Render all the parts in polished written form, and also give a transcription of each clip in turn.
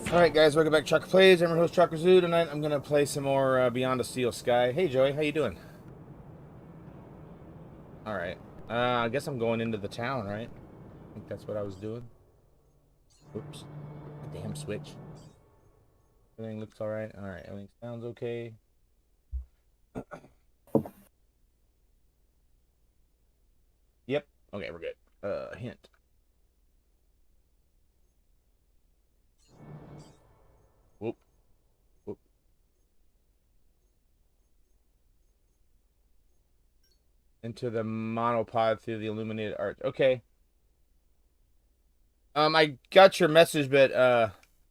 Alright guys, welcome back to Chakra Plays. I'm your host Chakra Zoo. Tonight I'm gonna play some more Beyond a Steel Sky. Hey Joey, how you doing? Alright. I guess I'm going into the town, right? I think that's what I was doing. Oops. Damn switch. Everything looks alright. Alright, everything sounds okay. Yep. Okay, we're good. Hint. Whoop. Whoop. Into the monopod through the illuminated arch. Okay. I got your message, but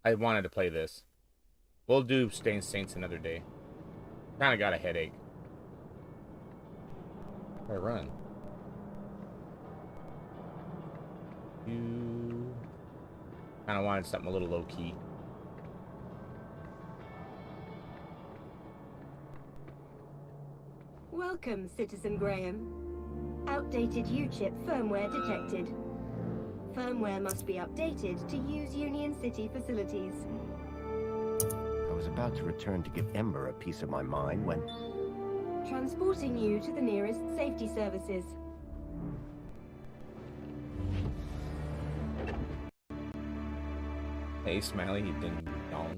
I wanted to play this. We'll do Stained Saints another day. Kinda got a headache. I run. You kinda wanted something a little low key. Welcome, Citizen Graham. Outdated U-chip firmware detected. Firmware must be updated to use Union City facilities. I was about to return to give Ember a piece of my mind when... Transporting you to the nearest safety services. Hey, Smiley, you ding dong.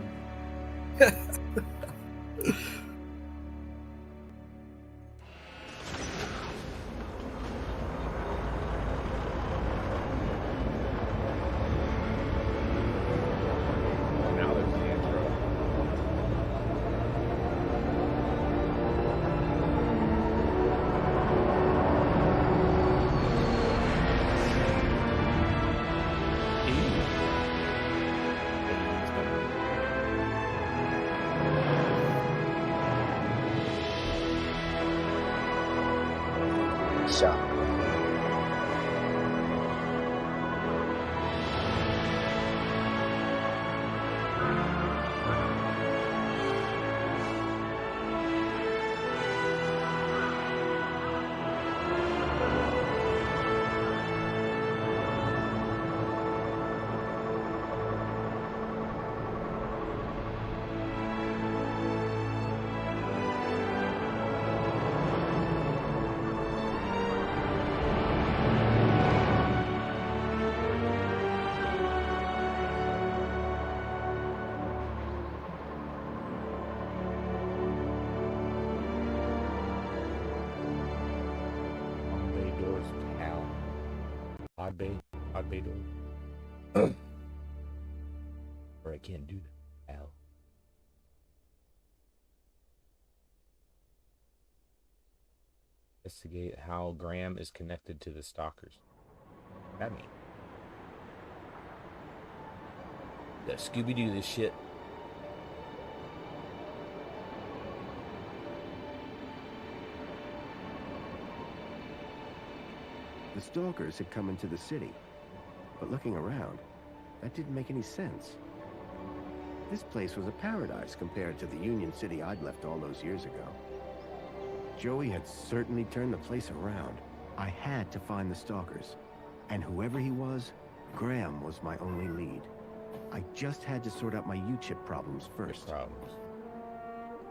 Now there's the intro. Shot. Bay doors, pal. Odd bay door. Or I can't do that, pal. Investigate how Graham is connected to the stalkers. What that mean? Let's Scooby-Doo this shit. The stalkers had come into the city, but looking around, that didn't make any sense. This place was a paradise compared to the Union City I'd left all those years ago. Joey had certainly turned the place around. I had to find the stalkers, and whoever he was, Graham was my only lead. I just had to sort out my U-chip problems first. Problems.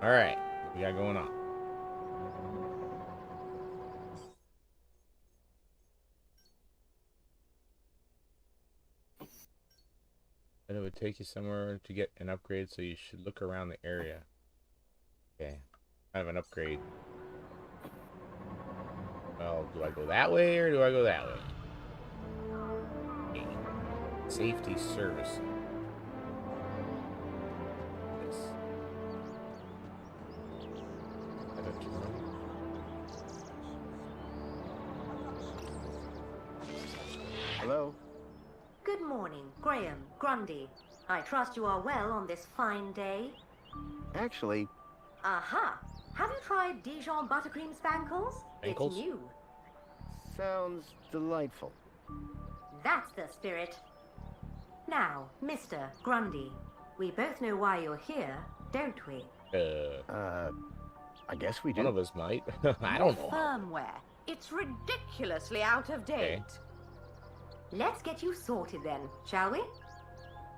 All right, what we got going on? And it would take you somewhere to get an upgrade, so you should look around the area. Okay, I have an upgrade. Well, do I go that way or do I go that way? Okay. Safety service. Yes. I don't know. Hello? Good morning, Graham, Grundy. I trust you are well on this fine day. Actually, Aha! Have you tried Dijon buttercream spankles? Spankles? It's new. sounds delightful. That's the spirit. Now, Mr. Grundy, we both know why you're here, don't we? I guess we do. One of us might. I don't know. Firmware. It's ridiculously out of date. Okay. Let's get you sorted then, shall we?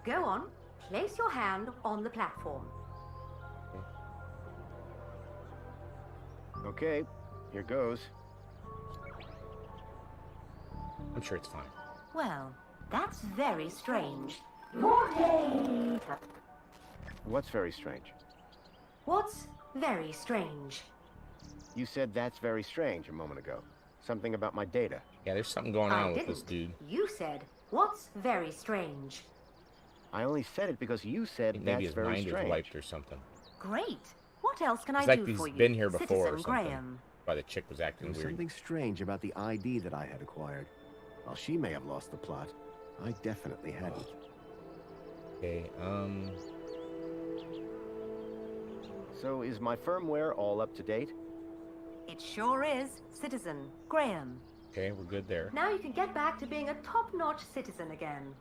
Go on. Place your hand on the platform. Okay, here goes. I'm sure it's fine. Well, that's very strange. What's very strange? What's very strange? You said that's very strange a moment ago. Something about my data. Yeah, there's something going I on with didn't. this dude. You said, what's very strange? I only said it because you I said think maybe that's his very mind is strange. wiped or something. Great. What else can I It's like do he's for you, been here before or Citizen something. Graham? Why the chick was There acting was weird. something strange about the ID that I had acquired. While she may have lost the plot, I definitely hadn't. Okay, So is my firmware all up to date? It sure is, Citizen Graham. okay, we're good there. Now you can get back to being a top-notch citizen again.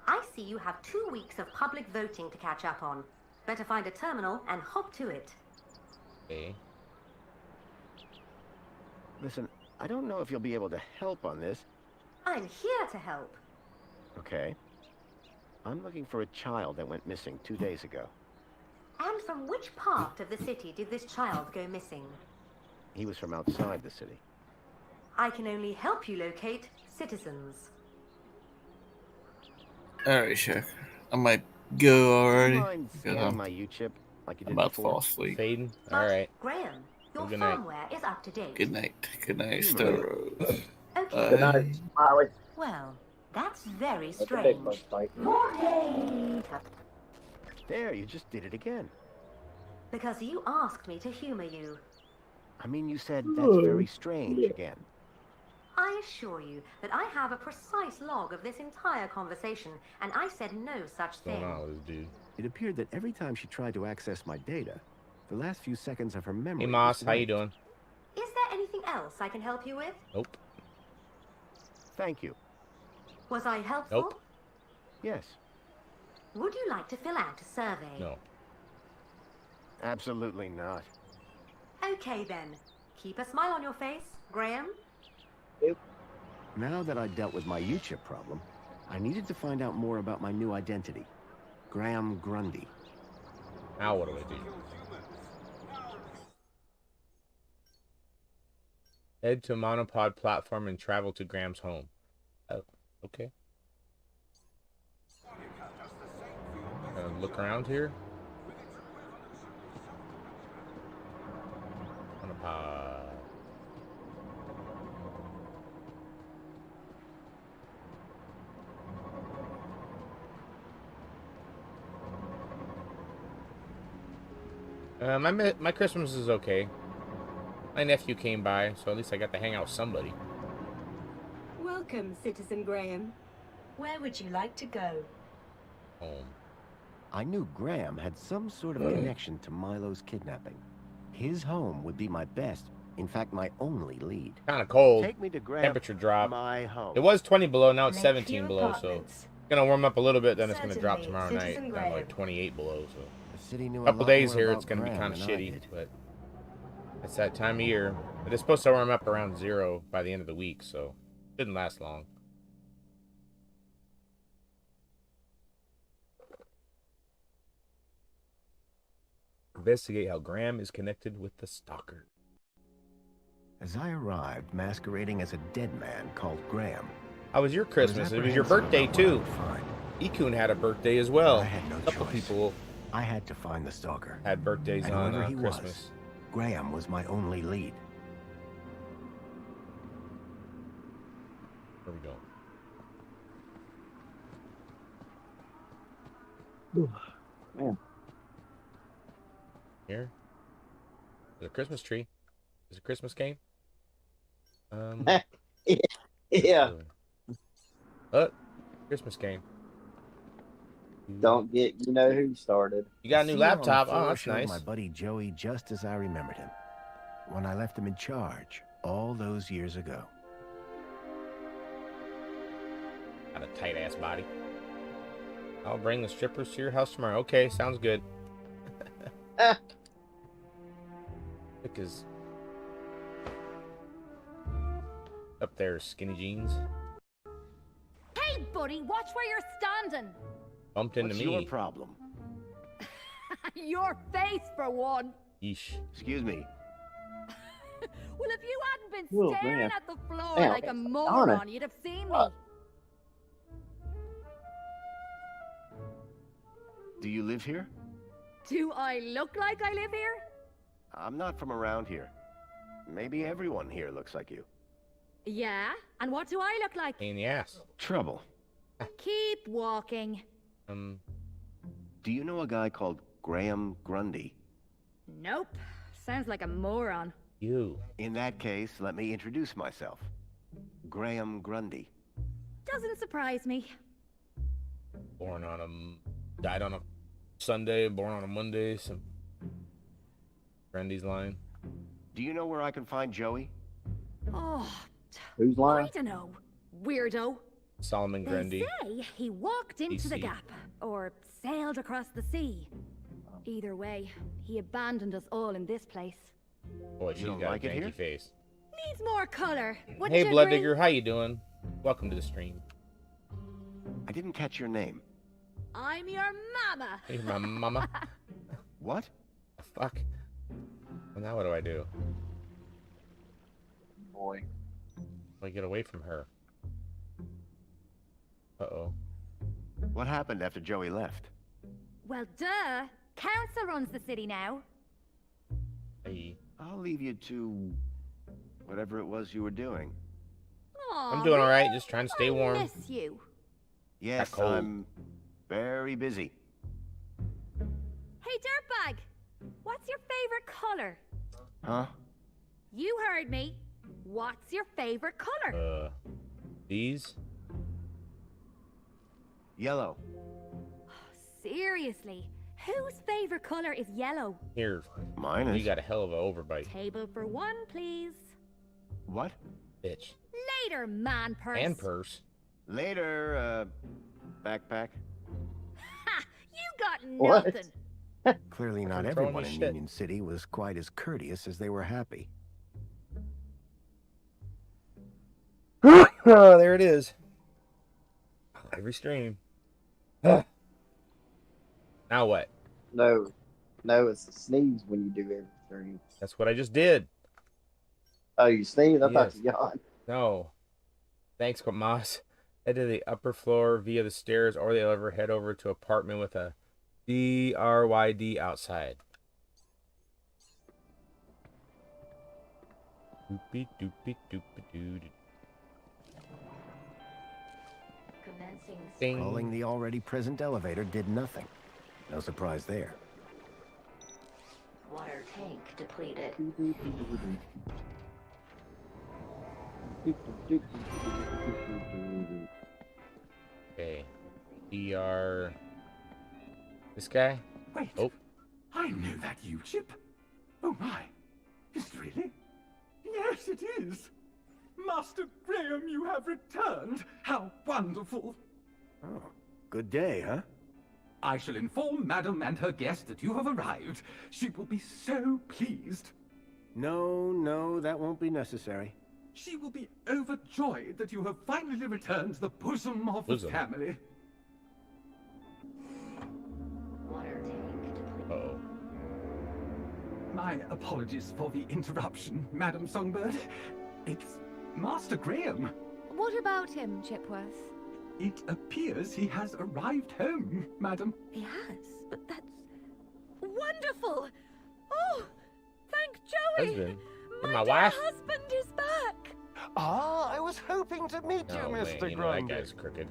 I see you have 2 weeks of public voting to catch up on. Better find a terminal and hop to it. Okay. Listen, I don't know if you'll be able to help on this. I'm here to help. Okay. I'm looking for a child that went missing 2 days ago. And from which part of the city did this child go missing? He was from outside the city. I can only help you locate citizens. Alright, Chakra. I might go already. Do you mind because scanning I'm my U-chip like you did about to before? fall asleep. Fading? But, Alright. Graham, your Good night. firmware is up to date. Good night. Good night, Hmm. Star Rose. Okay. Good night, Smiley. Well, that's very That's a big one, strange. Spike. There, you just did it again. Because you asked me to humor you. I mean, you said that's very strange again. I assure you that I have a precise log of this entire conversation, and I said no such What's going thing. on with this dude? It appeared that every time she tried to access my data, the last few seconds of her memory. Hey Moss, was how you wiped. doing? Is there anything else I can help you with? Nope. Thank you. Was I helpful? Nope. Yes, Would you like to fill out a survey? No. absolutely not. Okay then. Keep a smile on your face, Graham. Now that I dealt with my U-chip problem, I needed to find out more about my new identity, Graham Grundy. Now what do I do? Head to monopod platform and travel to Graham's home. Oh, okay. Look around here. Monopod. My Christmas is okay. My nephew came by, so at least I got to hang out with somebody. Welcome, Citizen Graham. Where would you like to go? Home. I knew Graham had some sort of connection to Milo's kidnapping. His home would be my best, in fact, my only lead. Kind of cold. Take me to Graham. Temperature drop. My home. It was 20 below, now it's Lakeview 17 below, so Apartments. it's gonna warm up a little bit, then it's gonna drop Certainly, tomorrow night Citizen down to Graham. like 28 below. So The city knew a a couple lot days more here, about it's gonna be Graham kind of than I shitty, did. but it's that time of year. But it's supposed to warm up around 0 by the end of the week, so it didn't last long. Investigate how Graham is connected with the stalker. As I arrived, masquerading as a dead man called Graham. How was your I Christmas? It was your apprehensive birthday about what I too. would find. Ikun had a birthday as well. I had no A couple choice. people I had to find the stalker. had birthdays And on whoever he Christmas. was, Graham was my only lead. Where we going? Man. Here? There's a Christmas tree. There's a Christmas game. Yeah. Christmas game. Don't get you know who started. You got a new The seal on the laptop. floor Oh, that's showed nice. My buddy Joey, just as I remembered him, when I left him in charge all those years ago. Got a tight ass body. I'll bring the strippers to your house tomorrow. Okay, sounds good. Because up there, skinny jeans. Hey, buddy, watch where you're standing. Bumped into What's me. your problem? Your face, for one. Yeesh. Excuse me. Well, if you hadn't been Oh, staring man. at the floor Damn, like a it's moron, Donna. you'd have seen me. What? Do you live here? Do I look like I live here? I'm not from around here. Maybe everyone here looks like you. Yeah. And what do I look like? Pain in the ass. Trouble. Keep walking. Do you know a guy called Graham Grundy? Nope. Sounds like a moron. You. In that case, let me introduce myself. Graham Grundy. Doesn't surprise me. Born on a... Died on a Sunday, born on a Monday. Some... Brandy's line. Do you know where I can find Joey? Oh, Who's I lying? don't know. Weirdo. Solomon They Grundy. say he walked into the DC. gap, or sailed across the sea. Either way, he abandoned us all in this place. Boy, You she's don't got like a it janky here? face. Needs more color. Wouldn't Hey, you Blood agree? Digger, how you doing? Welcome to the stream. I didn't catch your name. I'm your mama. Hey, my mama. What? Fuck. Well, now what do I do? Boy. I get away from her. Uh-oh. What happened after Joey left? Well, duh. Council runs the city now. Hey. I'll leave you to whatever it was you were doing. Aw, I'm doing all right, really? just trying to stay I warm. miss you. Yes, cold. I'm very busy. Hey, dirtbag. What's your favorite color? Huh? You heard me. What's your favorite color? These? Yellow. Seriously, whose favorite color is yellow? Here. Mine is. You got a hell of an overbite, Table for one, please. What? bitch. Later, man purse. And purse. Later, backpack. Ha! You got What? nothing. Clearly not I'm throwing everyone you in shit. Union City was quite as courteous as they were happy. Oh, there it is. Every stream. Now what? No. No, it's a sneeze when you do everything. That's what I just did. Oh, you sneeze? I thought Yes. you yawned. No. Thanks, Moss. Head to the upper floor via the stairs or the elevator. Head over to apartment with a DRYD outside. Doopy doopy doopy doo. Ding. Calling the already present elevator did nothing. No surprise there. Water tank depleted. Okay. DR. This guy? Wait. Oh. I know that you, Chip. Oh my. Is it really? Yes, it is. Master Graham, you have returned. How wonderful. Oh, good day, huh? I shall inform Madam and her guest that you have arrived. She will be so pleased. No, that won't be necessary. She will be overjoyed that you have finally returned to the bosom of Bosom. the family. Water tank depleted. Uh-oh. My apologies for the interruption, Madam Songbird. It's Master Graham. What about him, Chipworth? It appears he has arrived home, Madam. He has, but that's wonderful. Oh, thank Joey. Husband? And My my dear wife? husband is back. Ah, I was hoping to meet No you, way. Mr. You know that Grundy. guy's crooked.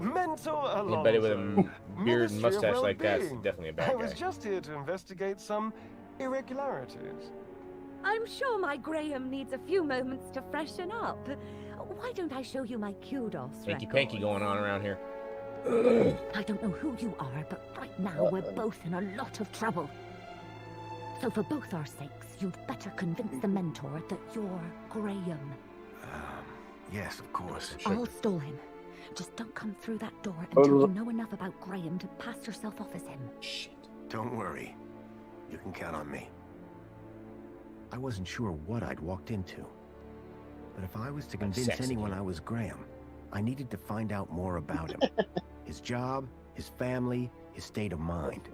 Mentor Alonso. Anybody with a beard and Ministry of mustache like that's Well-being. definitely a I bad was guy. just here to investigate some irregularities. I'm sure my Graham needs a few moments to freshen up. Why don't I show you my kudos Hanky record? panky going on around here. I don't know who you are, but right now we're both in a lot of trouble. So for both our sakes, you'd better convince the mentor that you're Graham. Yes, of course. I'll stall him. Just don't come through that door until you know enough about Graham to pass yourself off as him. Shit. Don't worry. You can count on me. I wasn't sure what I'd walked into. But if I was to convince sexy. anyone I was Graham, I needed to find out more about him. His job, his family, his state of mind.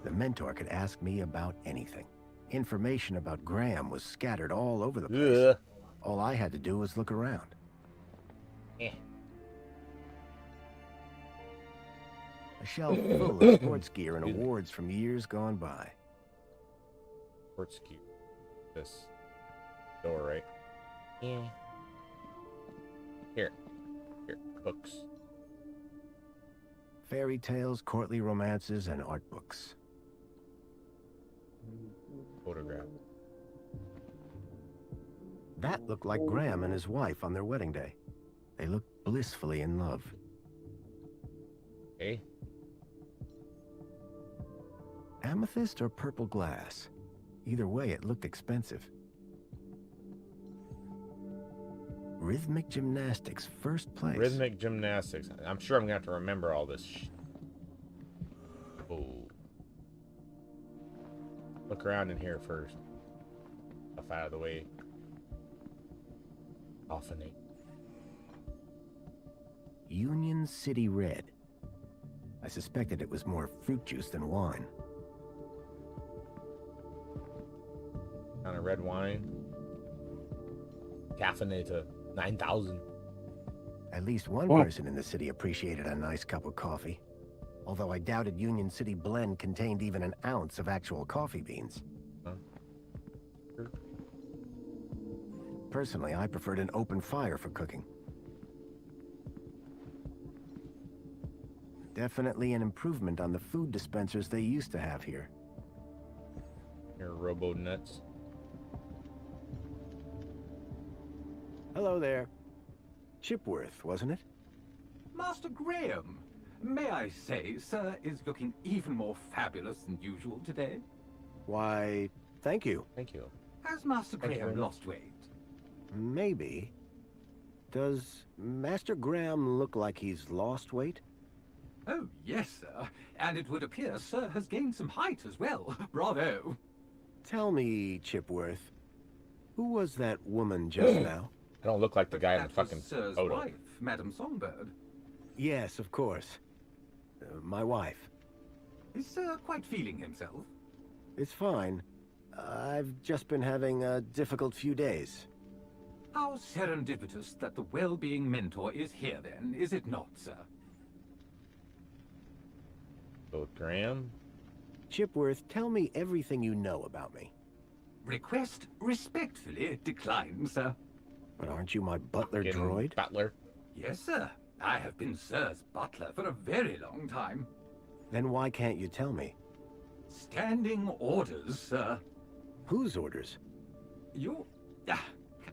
The mentor could ask me about anything. Information about Graham was scattered all over the place. Ugh. All I had to do was look around. Eh. A shelf full of sports gear and awards from years gone by. Sports gear. This door, right? Yeah. Here. Books. Fairy tales, courtly romances, and art books. Photograph. That looked like Graham and his wife on their wedding day. They looked blissfully in love. Okay. Amethyst or purple glass? Either way, it looked expensive. Rhythmic gymnastics, first place. Rhythmic gymnastics. I'm sure I'm gonna have to remember all this. Oh. Look around in here first. Stuff out of the way. Often. Union City Red. I suspected it was more fruit juice than wine. Kind of red wine. Caffeinated 9,000. At least one person in the city appreciated a nice cup of coffee. Although I doubted Union City Blend contained even an ounce of actual coffee beans. Huh? Sure. Personally, I preferred an open fire for cooking. Definitely an improvement on the food dispensers they used to have here. Here, Robo Nuts. Hello there. Chipworth, wasn't it? Master Graham, may I say, sir is looking even more fabulous than usual today. Why, thank you. Thank you. Has Master Thank you Graham very lost weight? Maybe. Does Master Graham look like he's lost weight? Oh, yes, sir. And it would appear sir has gained some height as well. Bravo. Tell me, Chipworth, who was that woman just now? I don't look like the guy in the That was fucking sir's photo. wife, Madame Songbird. Yes, of course. My wife. Is sir quite feeling himself? It's fine. I've just been having a difficult few days. How serendipitous that the well-being mentor is here then, is it not, sir? So Graham? Chipworth, tell me everything you know about me. Request respectfully declined, sir. But aren't you my butler Fucking droid? Butler. Yes, sir. I have been sir's butler for a very long time. Then why can't you tell me? Standing orders, sir. Whose orders? You...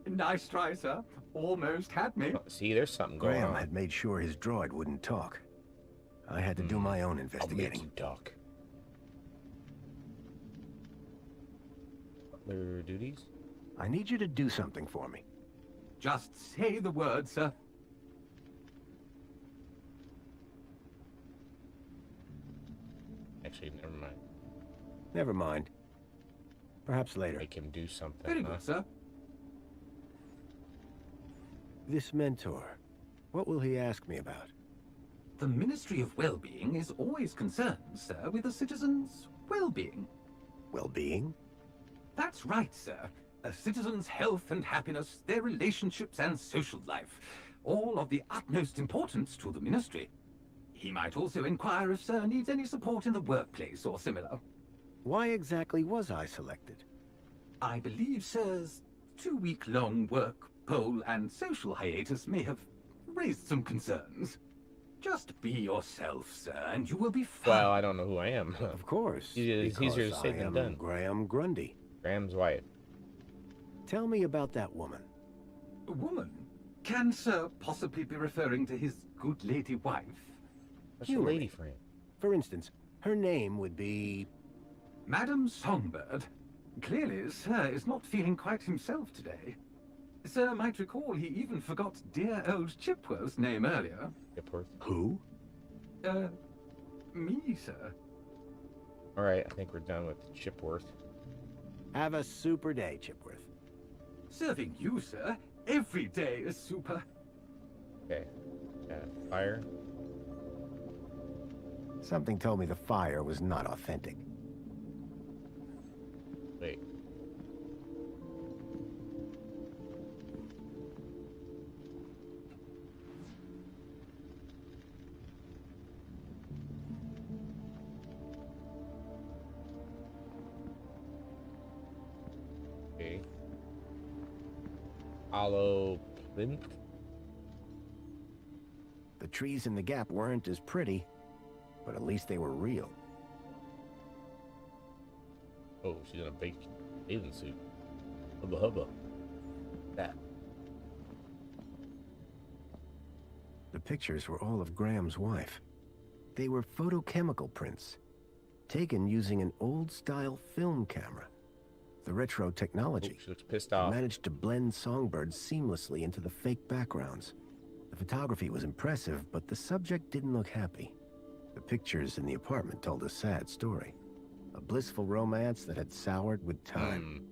nice try, sir. Almost had me. Oh, see, there's something going Graham on. had made sure his droid wouldn't talk. I had to do my own I'll make investigating. you talk. Butler duties? I need you to do something for me. Just say the word, sir. Actually, never mind. Never mind. Perhaps later. Make him do something. Very huh? good, sir. This mentor, what will he ask me about? The Ministry of Well-being is always concerned, sir, with the citizens' well-being. Well-being? That's right, sir. A citizen's health and happiness, their relationships and social life, all of the utmost importance to the Ministry. He might also inquire if sir needs any support in the workplace or similar. Why exactly was I selected? I believe sir's 2-week-long work, poll, and social hiatus may have raised some concerns. Just be yourself, sir, and you will be fine. Well, I don't know who I am. Of course. It's easier to because say I than am done. Graham Grundy. Graham's wife. Tell me about that woman. A woman? Can sir possibly be referring to his good lady wife? What's the Humor lady me. friend? For instance, her name would be... Madame Songbird. Clearly, sir is not feeling quite himself today. Sir might recall he even forgot dear old Chipworth's name earlier. Chipworth. Who? Me, sir. Alright, I think we're done with Chipworth. Have a super day, Chipworth. Serving you, sir. Every day is super. Okay. Fire. Something told me the fire was not authentic. Wait. Okay. Hollow plinth. The trees in the gap weren't as pretty, but at least they were real. Oh, she's in a bathing suit. Hubba hubba. That. The pictures were all of Graham's wife. They were photochemical prints, taken using an old-style film camera. The retro technology She looks pissed off. managed to blend songbirds seamlessly into the fake backgrounds. The photography was impressive, but the subject didn't look happy. The pictures in the apartment told a sad story. A blissful romance that had soured with time.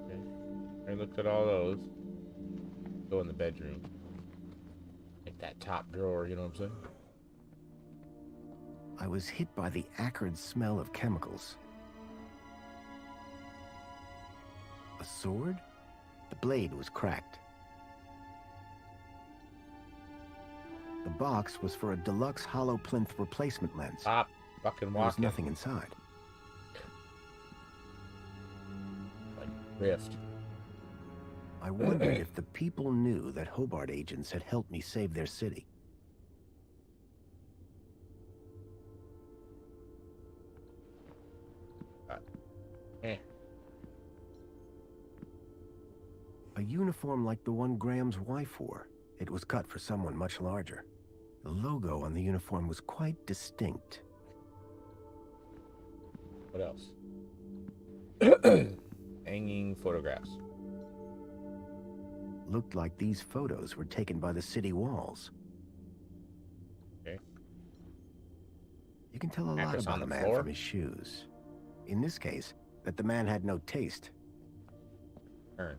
Okay. I looked at all those. Go in the bedroom. Like that top drawer, you know what I'm saying? I was hit by the acrid smell of chemicals. A sword? The blade was cracked. The box was for a deluxe hollow plinth replacement lens. Stop fucking There was walking. nothing inside. Like rift. I wondered if the people knew that Hobart agents had helped me save their city. A uniform like the one Graham's wife wore. It was cut for someone much larger. The logo on the uniform was quite distinct. What else? Hanging photographs. Looked like these photos were taken by the city walls. Okay. You can tell a lot Mattress about on a the man floor? from his shoes. In this case, that the man had no taste. Turn.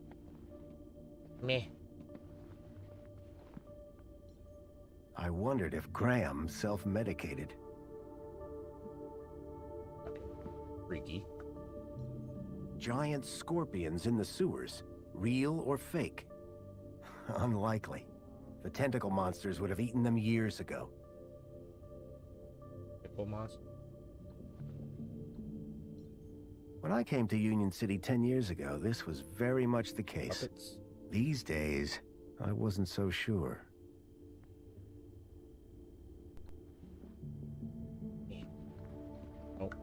Meh. I wondered if Graham self-medicated. Freaky. Giant scorpions in the sewers, real or fake? Unlikely. The tentacle monsters would have eaten them years ago. Pickle monster. When I came to Union City 10 years ago, this was very much the case. Puppets. These days, I wasn't so sure. Nope.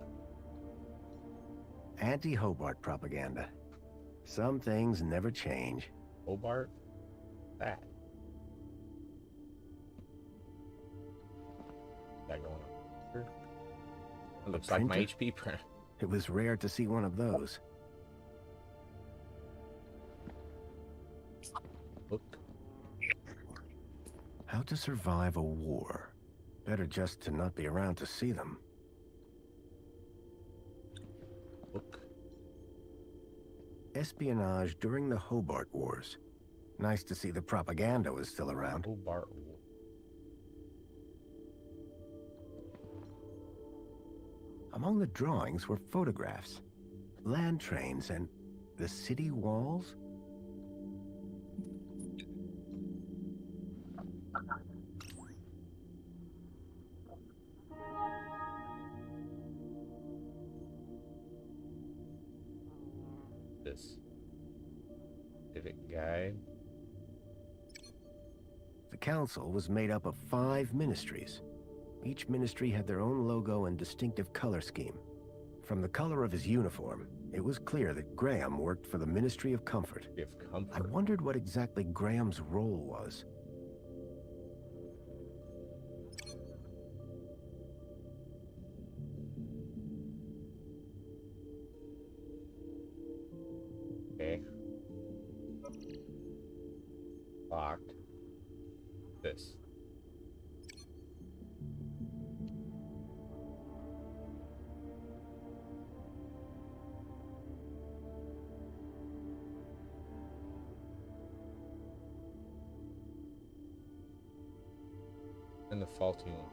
Anti-Hobart propaganda. Some things never change. Hobart. That. That going on here? It looks like my printer? HP printer. It was rare to see one of those. Book. How to survive a war. Better just to not be around to see them. Book. Espionage during the Hobart Wars. Nice to see the propaganda was still around. Hobart. Among the drawings were photographs, land trains, and the city walls. This. Civic guide. The council was made up of 5 ministries. Each ministry had their own logo and distinctive color scheme. From the color of his uniform, it was clear that Graham worked for the Ministry of Comfort. If comfort. I wondered what exactly Graham's role was. Okay. Locked. This. And the faulty one.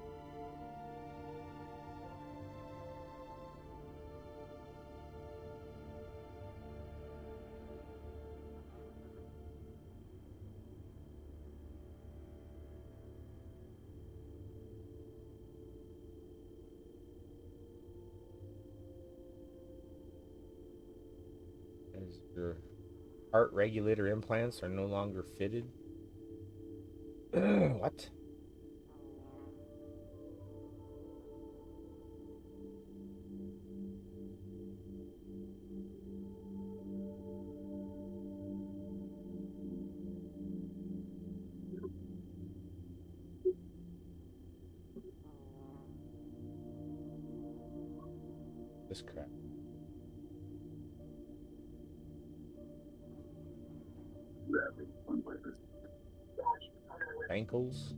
Heart regulator implants are no longer fitted. What? This crap. Ankles.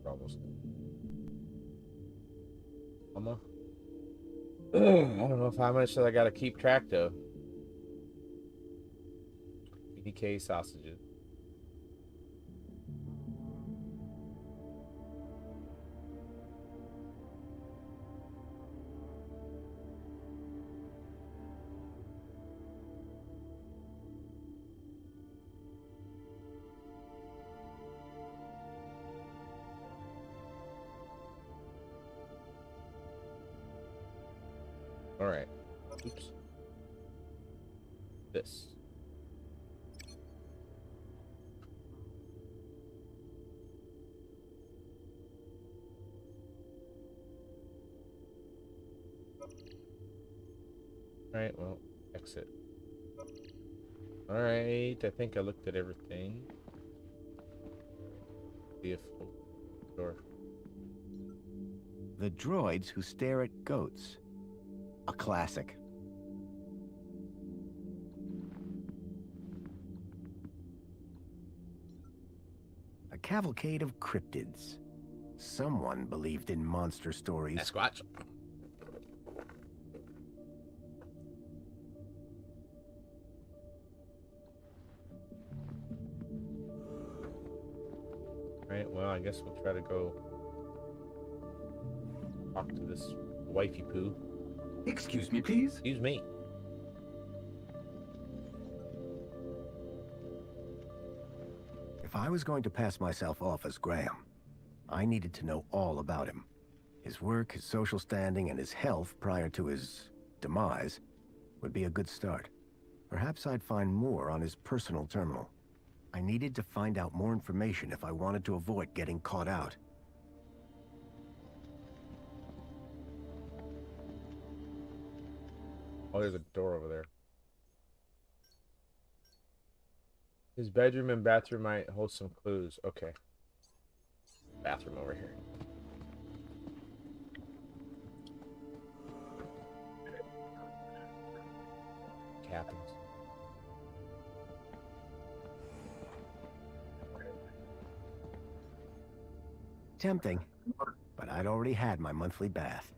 Almost. Almost. I don't know if how much that I gotta keep track of. BDK sausages. All right. Oops. This. All right, well, exit. All right, I think I looked at everything. See if door. The droids who stare at goats. A classic. A cavalcade of cryptids. Someone believed in monster stories. Sasquatch. Right, well, I guess we'll try to go talk to this wifey poo. Excuse me, please. Excuse me. If I was going to pass myself off as Graham, I needed to know all about him. His work, his social standing, and his health prior to his demise would be a good start. Perhaps I'd find more on his personal terminal. I needed to find out more information if I wanted to avoid getting caught out. Oh, there's a door over there. His bedroom and bathroom might hold some clues. Okay. Bathroom over here. Cabins. Tempting, but I'd already had my monthly bath.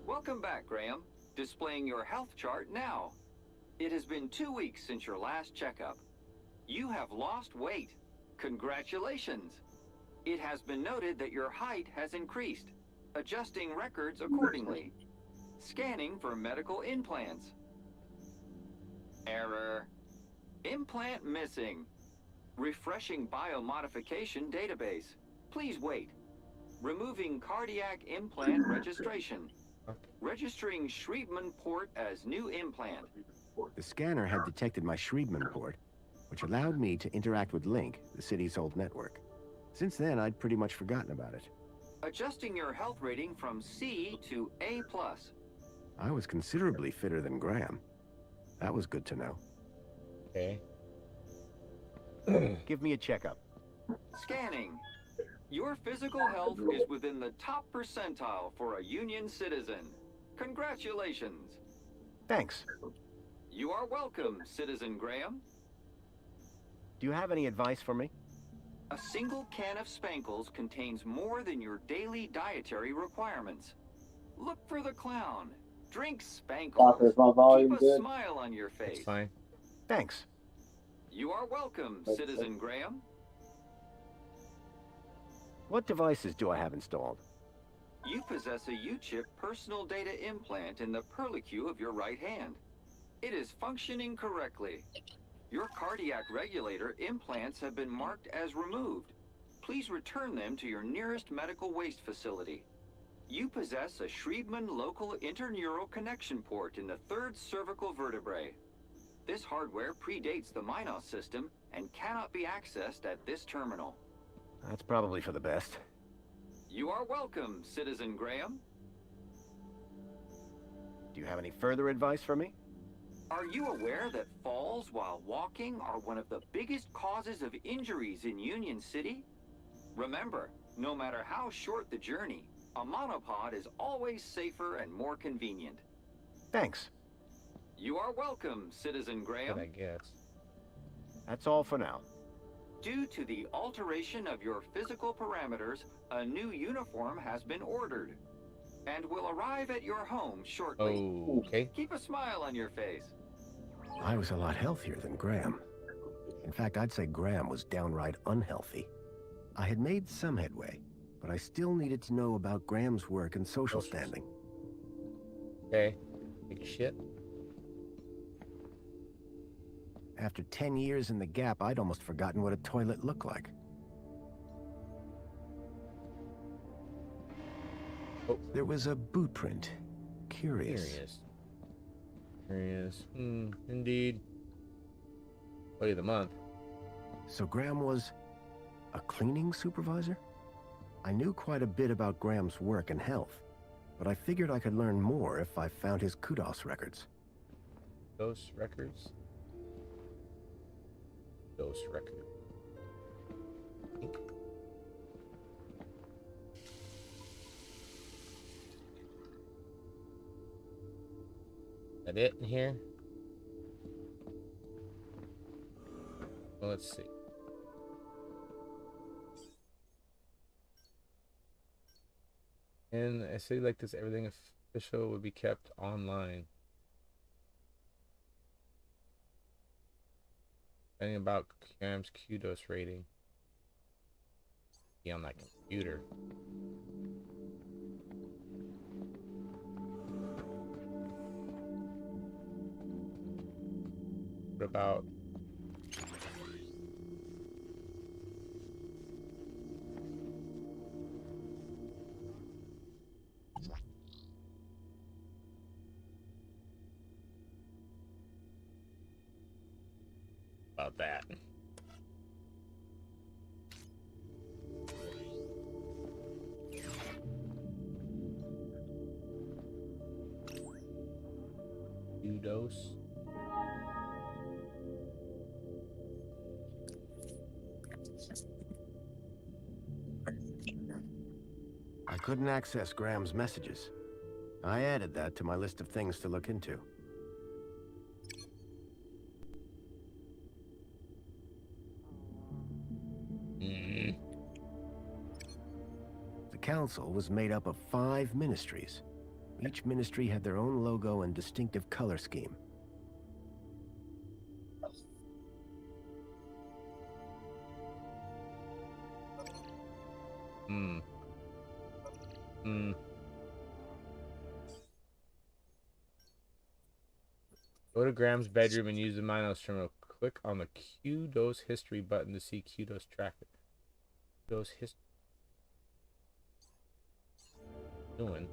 Welcome back, Graham. Displaying your health chart now. It has been 2 weeks since your last checkup. You have lost weight. Congratulations. It has been noted that your height has increased. Adjusting records accordingly. Scanning for medical implants. Error. Implant missing. Refreshing biomodification database. Please wait. Removing cardiac implant registration. Registering Schriebman port as new implant. The scanner had detected my Schriebman port, which allowed me to interact with Link, the city's old network. Since then, I'd pretty much forgotten about it. Adjusting your health rating from C to A+. I was considerably fitter than Graham. That was good to know. Okay. Give me a checkup. Scanning. Your physical health is within the top percentile for a Union citizen. Congratulations. Thanks. You are welcome, Citizen Graham. Do you have any advice for me? A single can of Spankles contains more than your daily dietary requirements. Look for the clown. Drink Spankles. Doctor, is my volume Keep a good? smile on your face. That's fine. Thanks. You are welcome, Citizen Graham. What devices do I have installed? You possess a U-chip personal data implant in the perlicue of your right hand. It is functioning correctly. Your cardiac regulator implants have been marked as removed. Please return them to your nearest medical waste facility. You possess a Schriebman local interneural connection port in the third cervical vertebrae. This hardware predates the Minos system and cannot be accessed at this terminal. That's probably for the best. You are welcome, Citizen Graham. Do you have any further advice for me? Are you aware that falls while walking are one of the biggest causes of injuries in Union City? Remember, no matter how short the journey, a monopod is always safer and more convenient. Thanks. You are welcome, Citizen Graham. I guess. That's all for now. Due to the alteration of your physical parameters, a new uniform has been ordered and will arrive at your home shortly. Okay. Keep a smile on your face. I was a lot healthier than Graham. In fact, I'd say Graham was downright unhealthy. I had made some headway, but I still needed to know about Graham's work and social standing. Okay. Big shit. After 10 years in the Gap, I'd almost forgotten what a toilet looked like. Oh. There was a boot print. Curious. There he is. There he is. Indeed. Play of the month. So Graham was a cleaning supervisor? I knew quite a bit about Graham's work and health, but I figured I could learn more if I found his kudos records. Those records? Those records. That it in here? Well, let's see. In a city like this, everything official would be kept online. Anything about Graham's kudos rating. Be on that computer. What about that? Kudos. I couldn't access Graham's messages. I added that to my list of things to look into. The council was made up of 5 ministries. Each ministry had their own logo and distinctive color scheme. Go to Graham's bedroom and use the Minos terminal. Click on the Kudos history button to see Kudos tracker. Kudos history. Doing.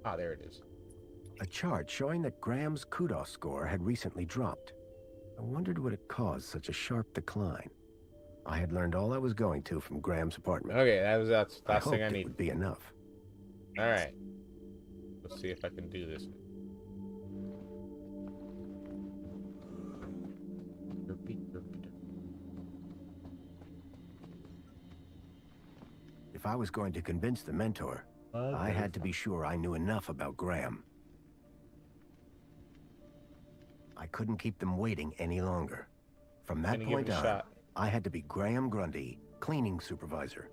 Ah, there it is. A chart showing that Graham's kudos score had recently dropped. I wondered what had caused such a sharp decline. I had learned all I was going to from Graham's apartment. Okay, that's the last thing I it need. Would be enough. All right. Let's see if I can do this. If I was going to convince the mentor, I had to be sure I knew enough about Graham. I couldn't keep them waiting any longer. From that point on, I had to be Graham Grundy, cleaning supervisor.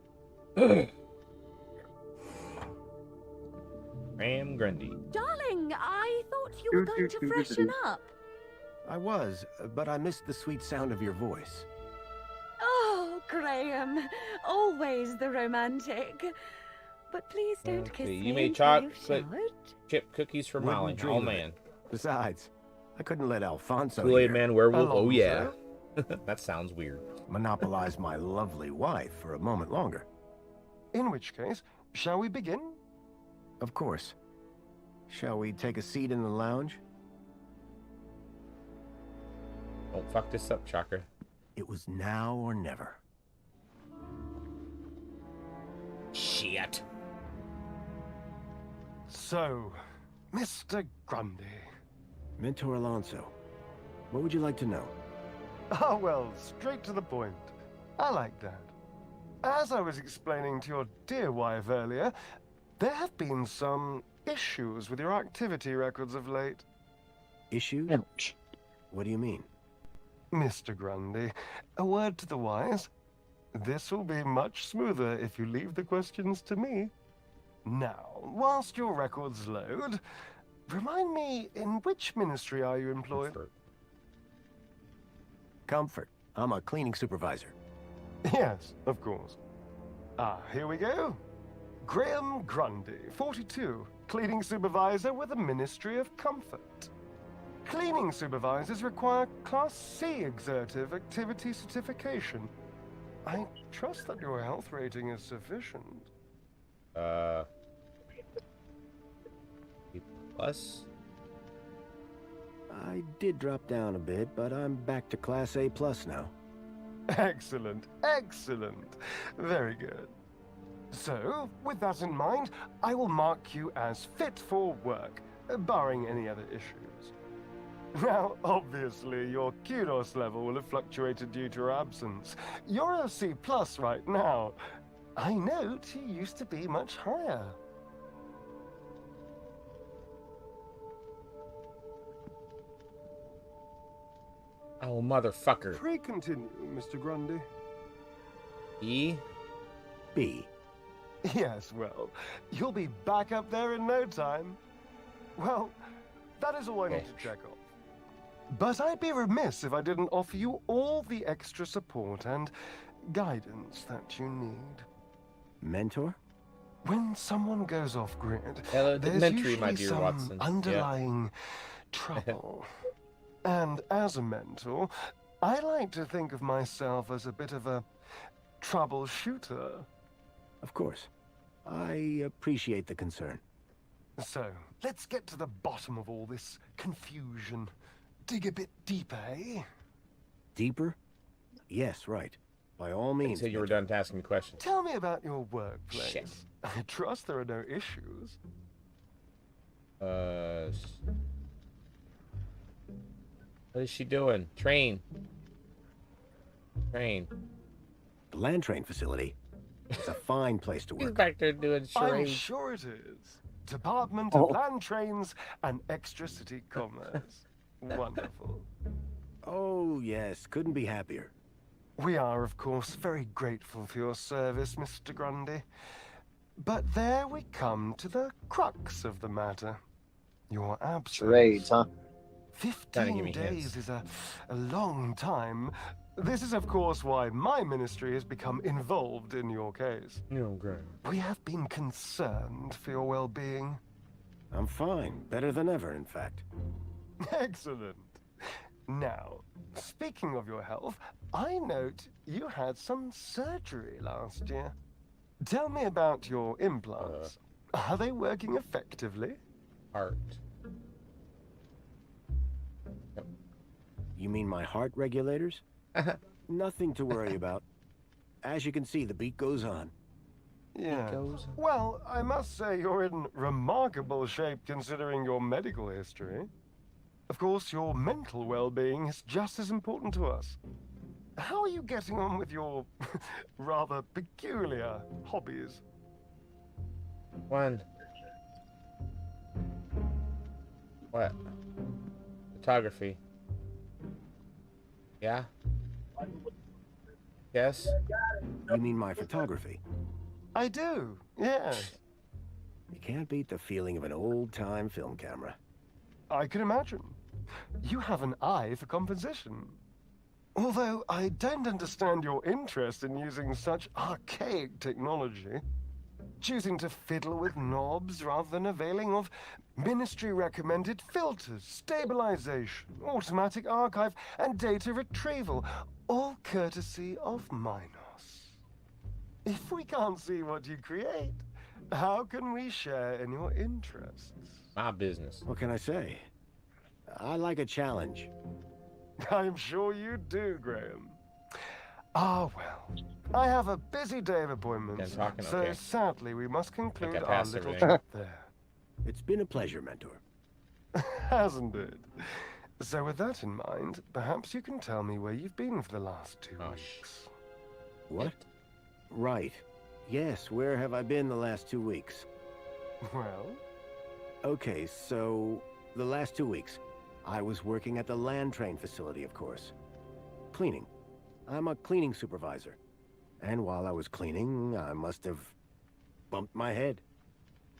Graham Grundy. Darling! I thought you were going to freshen up. I was, but I missed the sweet sound of your voice. Oh, Graham, always the romantic. But please don't kiss me. You made until you've chocolate showered. chip cookies for Wouldn't Molly. dream Oh of it. man. Besides, I couldn't let Alfonso Kool-Aid here Man werewolf. Oh Alonso yeah. That sounds weird. monopolize my lovely wife for a moment longer. In which case, shall we begin? Of course. Shall we take a seat in the lounge? Don't fuck this up, Chakra. It was now or never. Shit. So, Mr. Grundy. Mentor Alonso, what would you like to know? Oh, well, straight to the point. I like that. As I was explaining to your dear wife earlier, there have been some issues with your activity records of late. Issues? Ouch. What do you mean? Mr. Grundy, a word to the wise. This will be much smoother if you leave the questions to me. Now, whilst your records load, remind me, in which ministry are you employed? Comfort. I'm a cleaning supervisor. Yes, of course. Ah, here we go. Graham Grundy, 42, cleaning supervisor with the Ministry of Comfort. Cleaning supervisors require Class C exertive activity certification. I trust that your health rating is sufficient. B plus. I did drop down a bit, but I'm back to Class A plus now. Excellent, excellent. Very good. So, with that in mind, I will mark you as fit for work, barring any other issues. Now, obviously, your kudos level will have fluctuated due to your absence. You're a C+ right now. I note you used to be much higher. Oh, motherfucker. Pray continue, Mr. Grundy. E? B. Yes, well, you'll be back up there in no time. Well, that is all I need to check off. But I'd be remiss if I didn't offer you all the extra support and guidance that you need. Mentor? When someone goes off-grid, Hello, there's elementary, usually my dear some Watson. Yeah. underlying trouble. And as a mentor, I like to think of myself as a bit of a troubleshooter. Of course. I appreciate the concern. So, let's get to the bottom of all this confusion. Dig a bit deeper, eh? Deeper? Yes, right. By all means. You said you were done asking me questions. Tell me about your workplace. Shit. I trust there are no issues. What is she doing? Train. Train. The land train facility. It's a fine place to He's work. back there doing I'm charades. sure it is. Department of Land Trains and Extra City Commerce. Wonderful. Oh, yes. Couldn't be happier. We are, of course, very grateful for your service, Mr. Grundy. But there we come to the crux of the matter. Your absence. Charades, huh? 15 days is a long time. This is, of course, why my ministry has become involved in your case. No, great. We have been concerned for your well-being. I'm fine. Better than ever, in fact. Excellent. Now, speaking of your health, I note you had some surgery last year. Tell me about your implants. Are they working effectively? Heart. You mean my heart regulators? Nothing to worry about. As you can see, the beat goes on. Yeah. Well, I must say you're in remarkable shape considering your medical history. Of course, your mental well-being is just as important to us. How are you getting on with your rather peculiar hobbies? One. What? Photography. Yeah? Yes? You mean my photography? I do, yes. You can't beat the feeling of an old-time film camera. I can imagine. You have an eye for composition. Although I don't understand your interest in using such archaic technology. Choosing to fiddle with knobs rather than availing of ministry-recommended filters, stabilization, automatic archive, and data retrieval, all courtesy of Minos. If we can't see what you create, how can we share in your interests? My business. What can I say? I like a challenge. I'm sure you do, Graham. Ah, well. I have a busy day of appointments, so okay. Sadly we must conclude our passed little everything. trip there. It's been a pleasure, Mentor. Hasn't it? So with that in mind, perhaps you can tell me where you've been for the last 2 weeks. What? Right. Yes, where have I been the last 2 weeks? Well? Okay, so the last 2 weeks, I was working at the land train facility, of course. Cleaning. I'm a cleaning supervisor. And while I was cleaning, I must have bumped my head.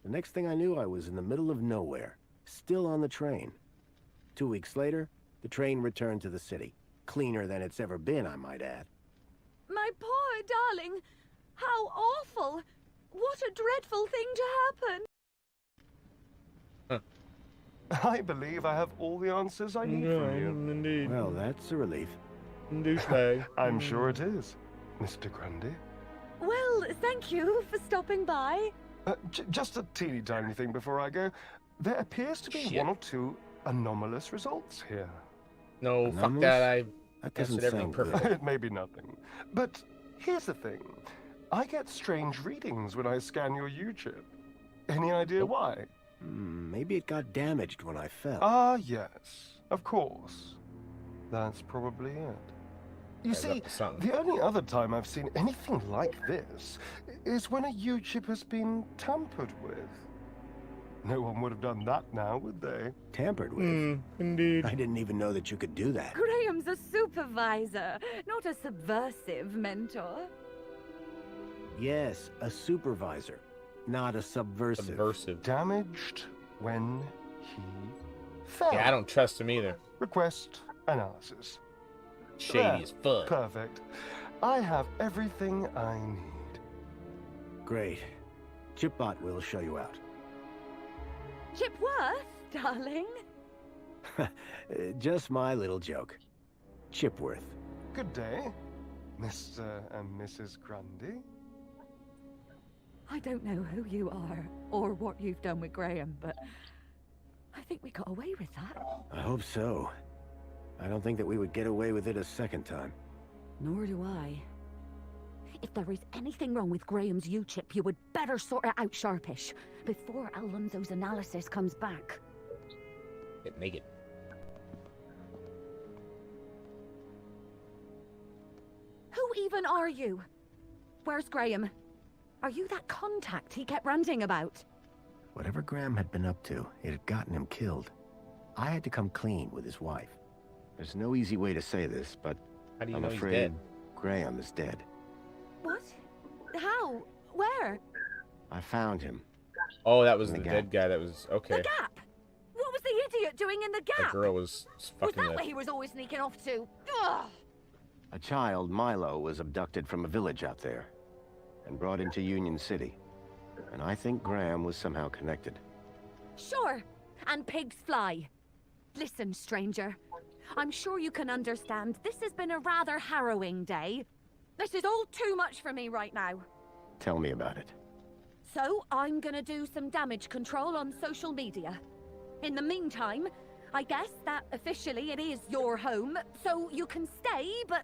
The next thing I knew, I was in the middle of nowhere, still on the train. 2 weeks later, the train returned to the city. Cleaner than it's ever been, I might add. My poor darling! How awful! What a dreadful thing to happen! I believe I have all the answers I need from you. Indeed. Well, that's a relief. Douchebag. I'm sure it is, Mr. Grundy. Well, thank you for stopping by. Just a teeny tiny thing before I go. There appears to be 1 or 2 anomalous results here. No, fuck that. That doesn't tested everything sound perfect. It may be nothing. But here's the thing. I get strange readings when I scan your U-chip. Any idea why? Maybe it got damaged when I fell. Ah, yes. Of course. That's probably it. You see, the only other time I've seen anything like this is when a U-chip has been tampered with. No one would have done that now, would they? Tampered with? Indeed. I didn't even know that you could do that. Graham's a supervisor, not a subversive mentor. Yes, a supervisor, not a subversive. Damaged when he fell. Yeah, I don't trust him either. Request analysis. Shady as fuck. Perfect. I have everything I need. Great. Chipbot will show you out. Chipworth, darling? Just my little joke. Chipworth. Good day, Mr. and Mrs. Grundy. I don't know who you are or what you've done with Graham, but I think we got away with that. I hope so. I don't think that we would get away with it a second time. Nor do I. If there is anything wrong with Graham's U-chip, you would better sort it out sharpish, before Alonso's analysis comes back. Get naked. Who even are you? Where's Graham? Are you that contact he kept ranting about? Whatever Graham had been up to, it had gotten him killed. I had to come clean with his wife. There's no easy way to say this, but How do you I'm know he's afraid dead? Graham is dead. What? How? Where? I found him. Oh, that was In the the dead guy that was... Okay. The Gap! What was the idiot doing in the The Gap? girl was Was fucking that the... where he was always sneaking off to? Ugh! A child, Milo, was abducted from a village out there and brought into Union City. And I think Graham was somehow connected. Sure, and pigs fly. Listen, stranger. I'm sure you can understand this has been a rather harrowing day. This is all too much for me right now. Tell me about it. So, I'm gonna do some damage control on social media. In the meantime, I guess that officially it is your home, so you can stay, but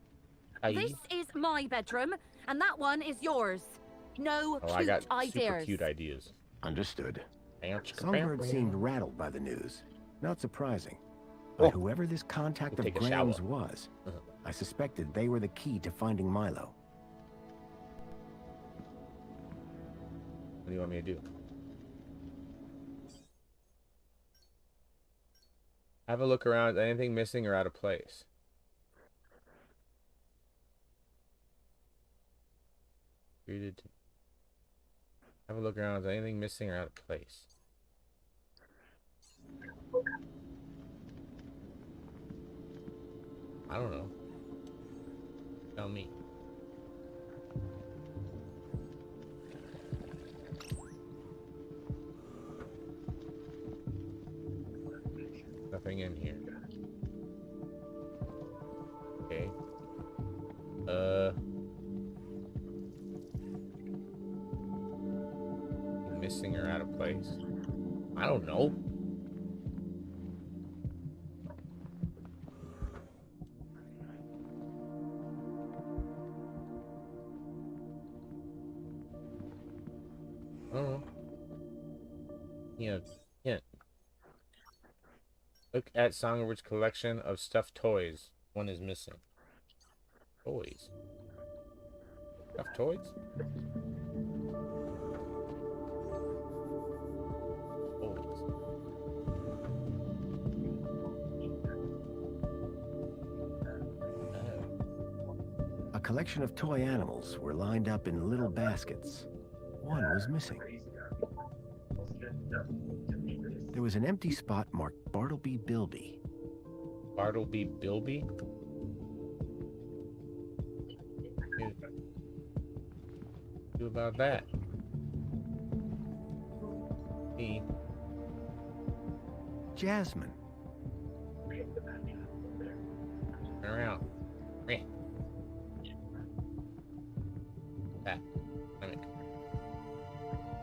Aye. this is my bedroom, and that one is yours. No Oh, I cute got ideas. super cute ideas. Understood. Songbird seemed rattled by the news. Not surprising. But Oh. whoever this contact We'll of take a Graham's shower. was, I suspected they were the key to finding Milo. What do you want me to do? Have a look around. Anything missing or out of place? Have a look around. Is anything missing or out of place? I don't know. Tell me. Nothing in here. Okay. Missing or out of place? I don't know. Oh. Yeah. Yeah. Look at Songbbird's collection of stuffed toys. One is missing. Toys. Stuffed toys? Toys. A collection of toy animals were lined up in little baskets. One was missing. There was an empty spot marked Bartleby Bilby. Bartleby Bilby? Do about that? Me. Jasmine. Turn around. Meh. That. Stomach.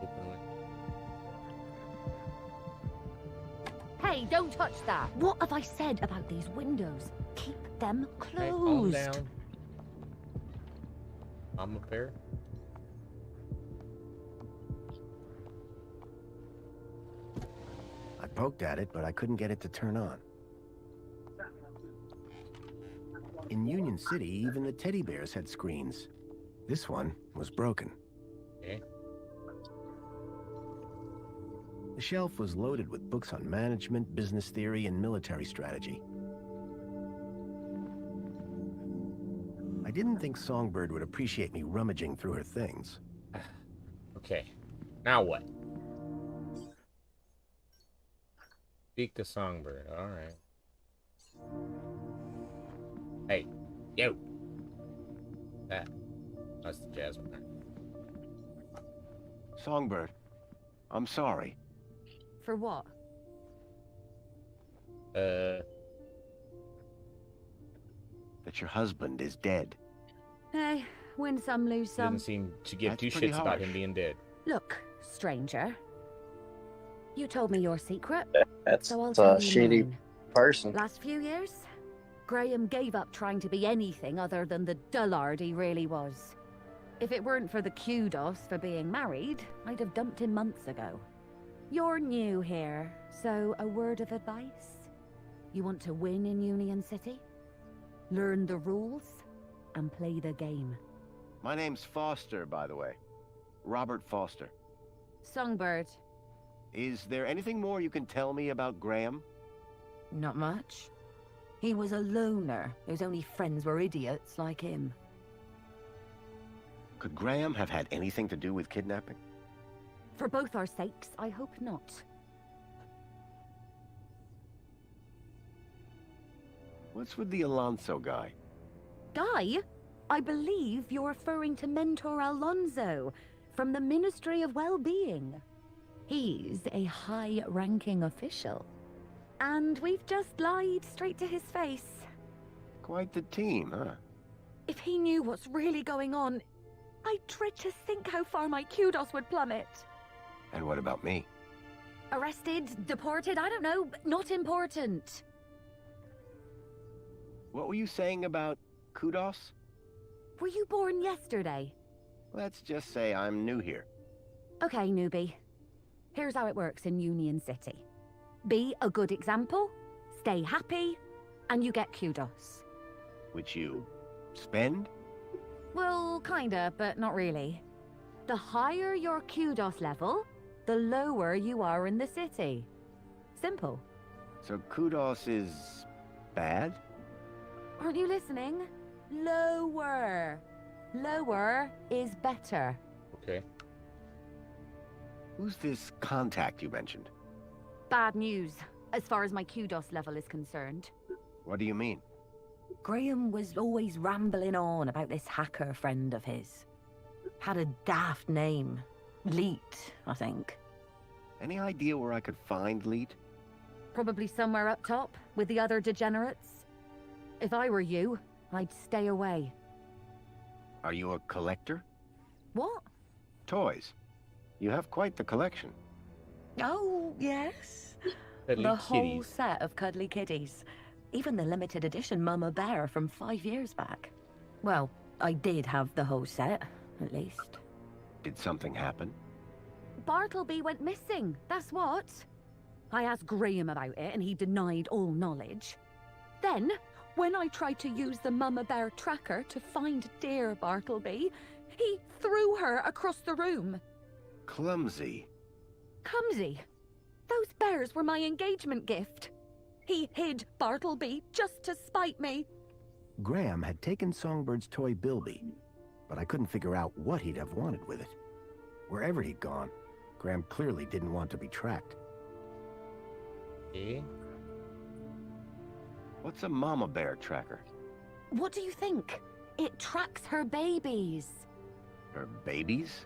Open one. Hey, don't touch that. What have I said about these windows? Keep them Hey, calm closed. down. Mama bear. I poked at it, but I couldn't get it to turn on. In Union City, even the teddy bears had screens. This one was broken. Okay. The shelf was loaded with books on management, business theory, and military strategy. I didn't think Songbird would appreciate me rummaging through her things. Okay. Now what? Speak to Songbird. Alright. Hey. Yo. That. That's the Jasmine. Songbird, I'm sorry. For what? That your husband is dead. Hey, win some, lose some. Doesn't seem to give That's two pretty shits about him harsh. being dead. Look, stranger. You told me your secret, That's so I'll a tell you shitty mine. person. Last few years, Graham gave up trying to be anything other than the dullard he really was. If it weren't for the kudos for being married, I'd have dumped him months ago. You're new here, so a word of advice? You want to win in Union City? Learn the rules and play the game. My name's Foster, by the way. Robert Foster. Songbird. Is there anything more you can tell me about Graham? Not much. He was a loner whose only friends were idiots like him. Could Graham have had anything to do with kidnapping? For both our sakes, I hope not. What's with the Alonso guy? Guy? I believe you're referring to Mentor Alonso from the Ministry of Well-Being. He's a high-ranking official. And we've just lied straight to his face. Quite the team, huh? If he knew what's really going on, I dread to think how far my kudos would plummet. And what about me? Arrested, deported, I don't know, not important. What were you saying about kudos? Were you born yesterday? Let's just say I'm new here. Okay, newbie. Here's how it works in Union City. Be a good example, stay happy, and you get kudos. Which you spend? Well, kinda, but not really. The higher your kudos level, the lower you are in the city. Simple. So kudos is bad? Aren't you listening? Lower. Lower is better. Okay. Who's this contact you mentioned? Bad news, as far as my kudos level is concerned. What do you mean? Graham was always rambling on about this hacker friend of his. Had a daft name. Leet, I think. Any idea where I could find Leet? Probably somewhere up top, with the other degenerates. If I were you, I'd stay away. Are you a collector? What? Toys. You have quite the collection. Oh, yes. Cuddly The whole kitties. set of cuddly kitties. Even the limited edition Mama Bear from 5 years back. Well, I did have the whole set, at least. Did something happen? Bartleby went missing, that's what. I asked Graham about it and he denied all knowledge. Then, when I tried to use the Mama Bear tracker to find dear Bartleby, he threw her across the room. Clumsy. Clumsy. Those bears were my engagement gift. He hid Bartleby just to spite me. Graham had taken Songbird's toy Bilby, but I couldn't figure out what he'd have wanted with it. Wherever he'd gone, Graham clearly didn't want to be tracked. Okay. What's a Mama Bear tracker? What do you think? It tracks her babies. Her babies?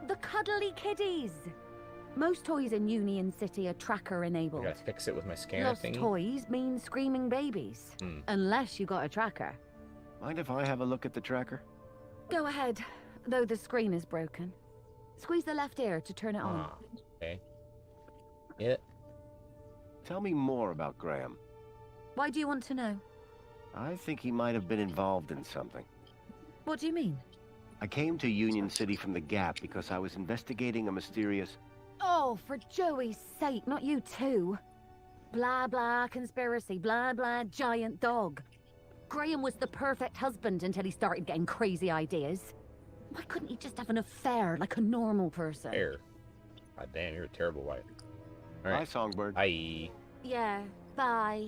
The cuddly kiddies. Most toys in Union City are tracker I enabled. gotta fix it with my scanner Lost thingy. toys mean screaming babies. Hmm. Unless you got a tracker. Mind if I have a look at the tracker? Go ahead, though the screen is broken. Squeeze the left ear to turn it on. Ah, okay. Yeah. Tell me more about Graham. Why do you want to know? I think he might have been involved in something. What do you mean? I came to Union City from the Gap because I was investigating a mysterious... Oh, for Joey's sake, not you too. Blah blah conspiracy, blah blah giant dog. Graham was the perfect husband until he started getting crazy ideas. Why couldn't he just have an affair like a normal person? Fair. God damn, you're a terrible wife. All Hi, right. Songbird. Bye. Yeah, bye.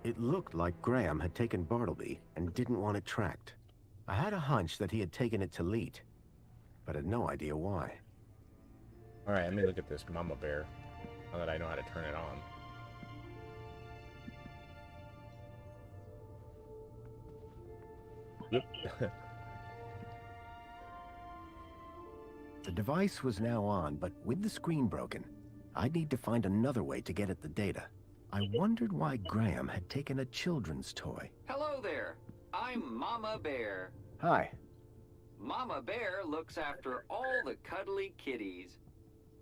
It looked like Graham had taken Bartleby and didn't want it tracked. I had a hunch that he had taken it to Leet, but had no idea why. All right, let me look at this Mama Bear. Now that I know how to turn it on. Yep. The device was now on, but with the screen broken, I'd need to find another way to get at the data. I wondered why Graham had taken a children's toy. Hello there. I'm Mama Bear. Hi. Mama Bear looks after all the cuddly kitties.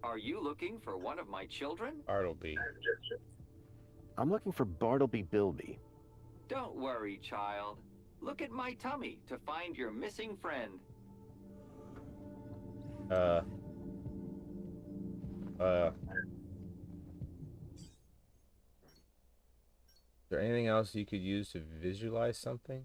Are you looking for one of my children? Bartleby. I'm looking for Bartleby Bilby. Don't worry, child. Look at my tummy to find your missing friend. Is there anything else you could use to visualize something?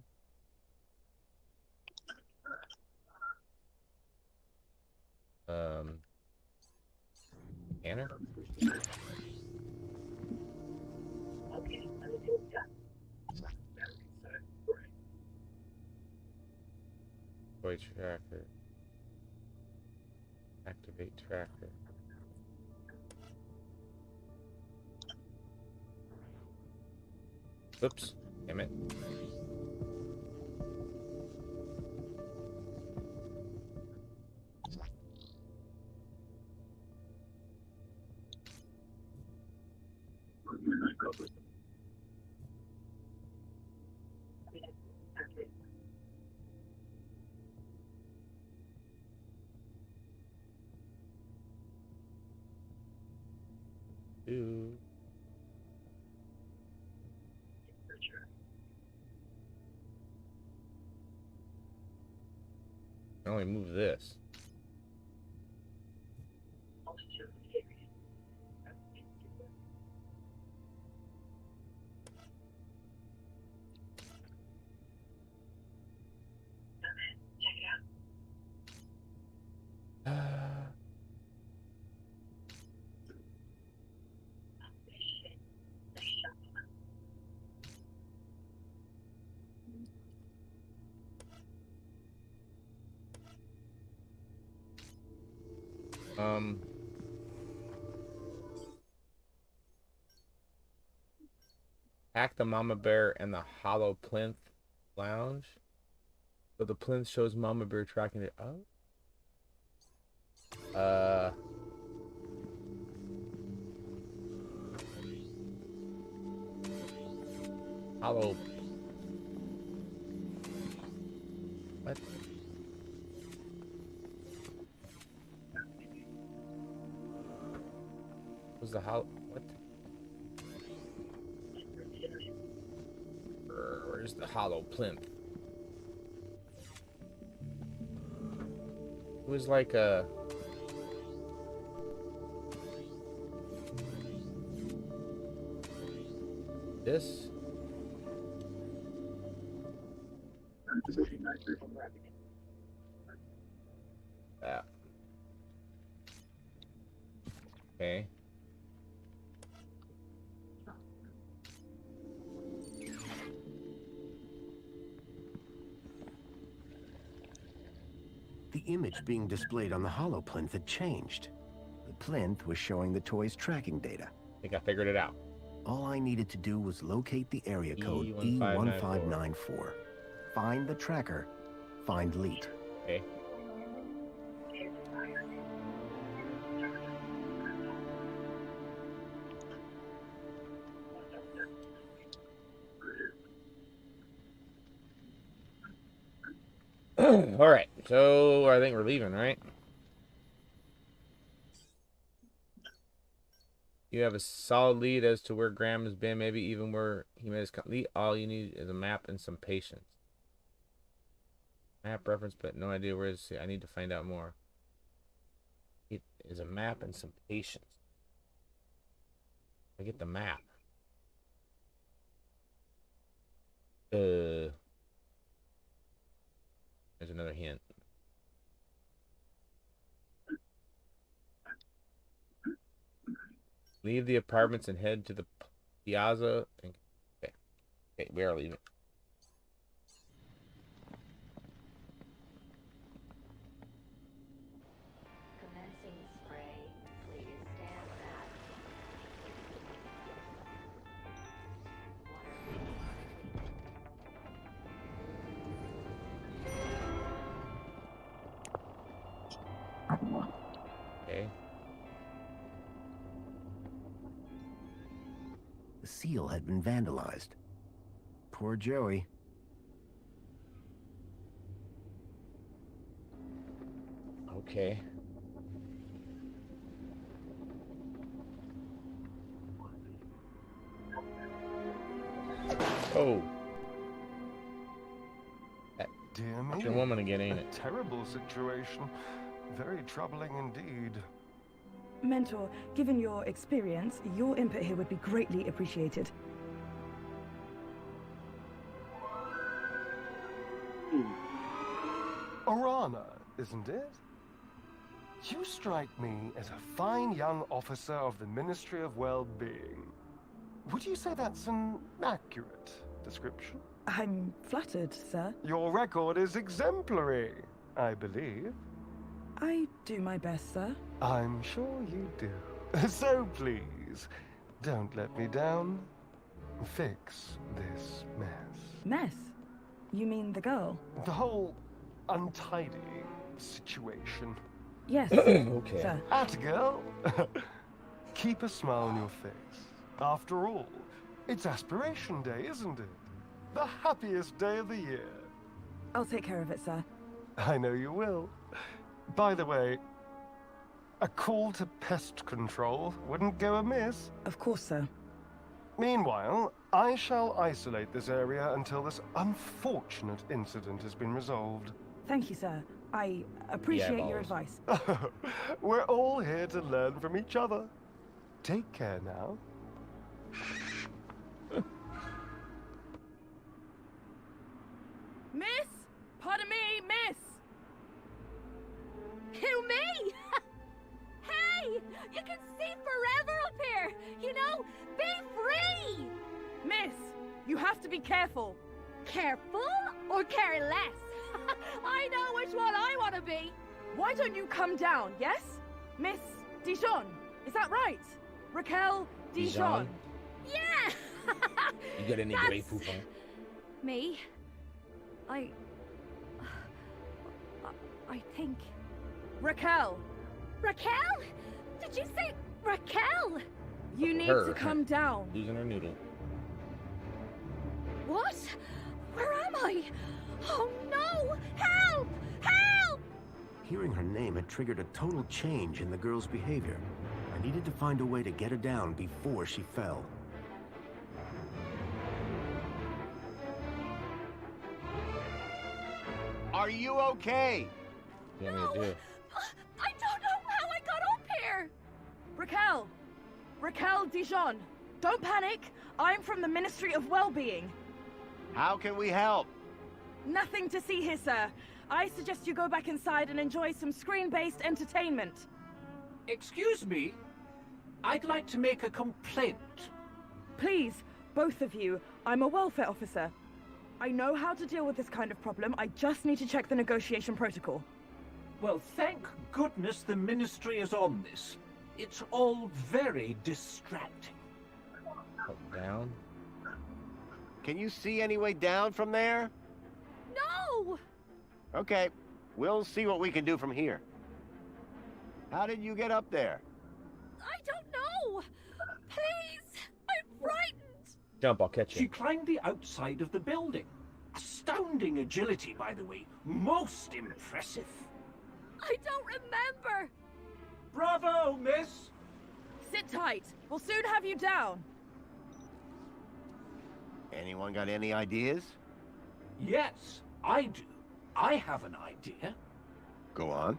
Scanner? Toy tracker. Activate tracker. Oops, damn it. Do. I can only move this. Hack the Mama Bear and the Hollow Plinth Lounge. So the plinth shows Mama Bear tracking it up. Hollow. What? Was the hollow? What? Where's the Hollow Plinth? It was like a. This. That. Okay. The image being displayed on the hollow plinth had changed. The plinth was showing the toy's tracking data. I think I figured it out. All I needed to do was locate the area code E1594. E1594. Find the tracker, find Leet. Okay. All right, so I think we're leaving, right? You have a solid lead as to where Graham has been, maybe even where he made his lead. All you need is a map and some patience. Map reference, but no idea where is. I need to find out more. It is a map and some patience. I get the map. There's another hint. Leave the apartments and head to the piazza. Okay, we are leaving. Commencing spray. Please stand back. Okay. The seal had been vandalized. Poor Joey. Okay. Oh. Dear me. Fucking woman again, ain't it? Terrible situation. Very troubling indeed. Mentor, given your experience, your input here would be greatly appreciated. Orana, isn't it? You strike me as a fine young officer of the Ministry of Well-Being. Would you say that's an accurate description? I'm flattered, sir. Your record is exemplary, I believe. I do my best, sir. I'm sure you do. So please, don't let me down. Fix this mess. Mess? You mean the girl? The whole untidy situation. Yes, Okay. sir. Atta girl. Keep a smile on your face. After all, it's Aspiration Day, isn't it? The happiest day of the year. I'll take care of it, sir. I know you will. By the way, a call to pest control wouldn't go amiss. Of course, sir. Meanwhile, I shall isolate this area until this unfortunate incident has been resolved. Thank you, sir. I appreciate your balls. advice. We're all here to learn from each other. Take care now. Miss? Pardon me, miss! Who, me? Hey! You can see forever up here! You know, be free! Miss, you have to be careful. Careful or careless? I know which one I want to be! Why don't you come down, yes? Miss Dijon, is that right? Raquel Dijon. Dijon? Yeah! You got any gray poop on? Me? I think... Raquel! Raquel? Did you say Raquel? You need Her. to come down. Losing her noodle. What? Where am I? Oh no! Help! Help! Hearing her name had triggered a total change in the girl's behavior. I needed to find a way to get her down before she fell. Are you okay? You want me to do? I don't know how I got up here! Raquel! Raquel Dijon! Don't panic! I'm from the Ministry of Wellbeing. How can we help? Nothing to see here, sir. I suggest you go back inside and enjoy some screen-based entertainment. Excuse me? I'd like to make a complaint. Please, both of you. I'm a welfare officer. I know how to deal with this kind of problem. I just need to check the negotiation protocol. Well, thank goodness the Ministry is on this. It's all very distracting. Up, down. Can you see any way down from there? No! Okay, we'll see what we can do from here. How did you get up there? I don't know! Please! I'm frightened! Jump, I'll catch She you. climbed the outside of the building. Astounding agility, by the way. Most impressive. I don't remember! Bravo, miss! Sit tight. We'll soon have you down. Anyone got any ideas? Yes, I do. I have an idea. Go on.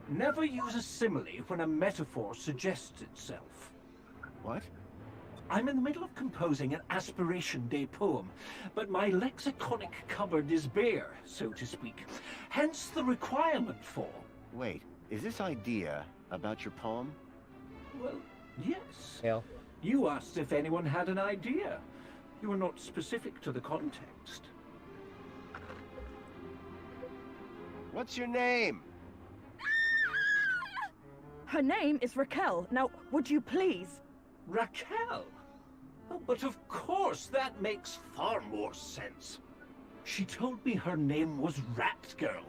Never use a simile when a metaphor suggests itself. What? I'm in the middle of composing an Aspiration Day poem, but my lexiconic cupboard is bare, so to speak. Hence the requirement for... Wait, is this idea about your poem? Well, yes. Hell. You asked if anyone had an idea. You were not specific to the context. What's your name? Her name is Raquel. Now, would you please? Raquel? Oh, but of course, that makes far more sense. She told me her name was Rat Girl.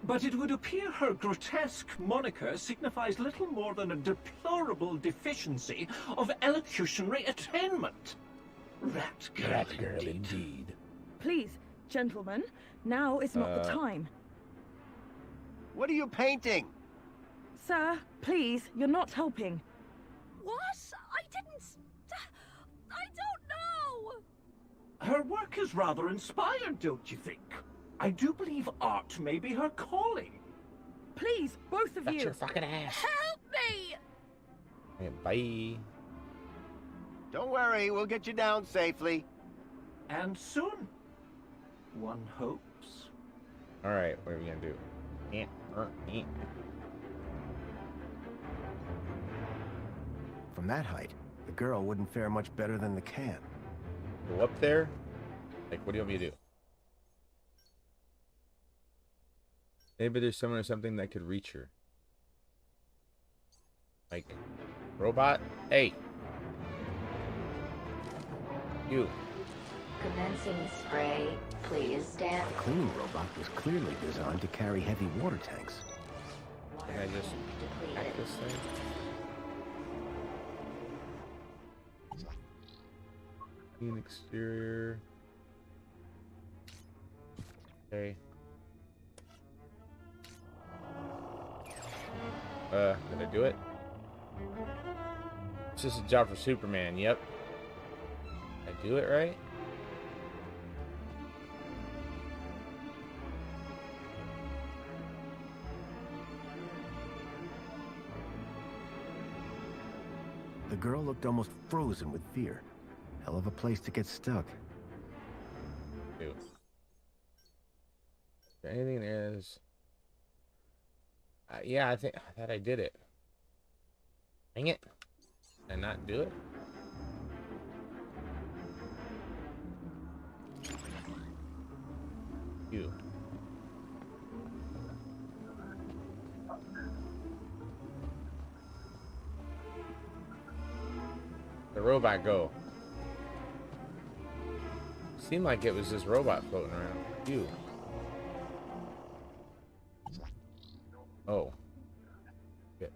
But it would appear her grotesque moniker signifies little more than a deplorable deficiency of elocutionary attainment. Rat Girl, Rat girl, indeed. Please, gentlemen, now is not the time. What are you painting? Sir, please, you're not helping. What? I didn't... I don't know! Her work is rather inspired, don't you think? I do believe art may be her calling. Please, both of That's you. your fucking ass. Help me! Okay, bye. Don't worry, we'll get you down safely. And soon. One hopes. Alright, what are we gonna do? From that height, the girl wouldn't fare much better than the can. Go up there? Like, what do you want me to do? Maybe there's someone or something that could reach her. Like, robot? Hey! You. Commencing spray. Please stand. The cleaning robot was clearly designed to carry heavy water tanks. Can I just hack this thing? Clean exterior. Okay. Did I do it? It's just a job for Superman, yep. Did I do it right? The girl looked almost frozen with fear. Hell of a place to get stuck. Do. Anything is... yeah, I thought I did it. Dang it. Did I not do it? You. The robot go. Seemed like it was this robot floating around. Phew. Oh. Shit.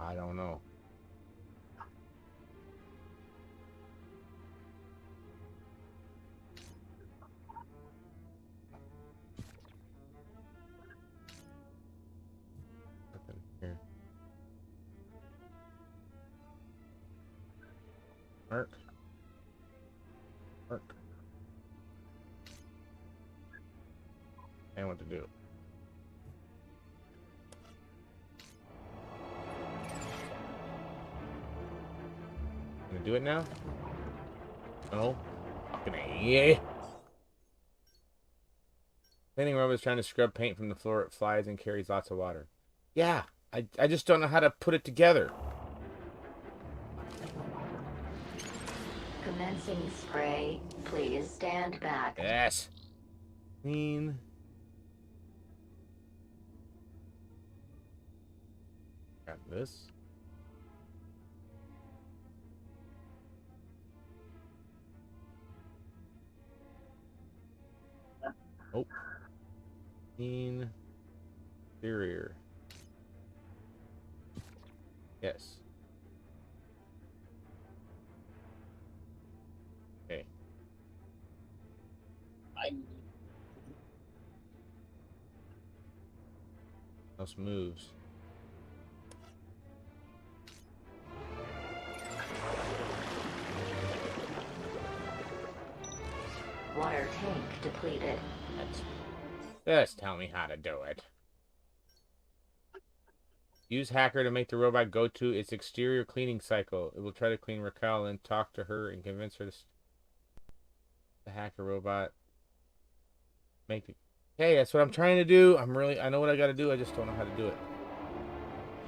I don't know. Nothing here. Mark. Mark. And what to do. Gonna do it now? No. Fucking A. Cleaning robot is trying to scrub paint from the floor. It flies and carries lots of water. Yeah, I just don't know how to put it together. Commencing spray. Please stand back. Yes. Clean. Got this. Oh. Clean. Exterior. Yes. Okay. Else moves. Water tank depleted. Just tell me how to do it. Use hacker to make the robot go to its exterior cleaning cycle. It will try to clean Raquel and talk to her and convince her to the hacker robot. Make the... Hey, that's what I'm trying to do. I know what I gotta do, I just don't know how to do it.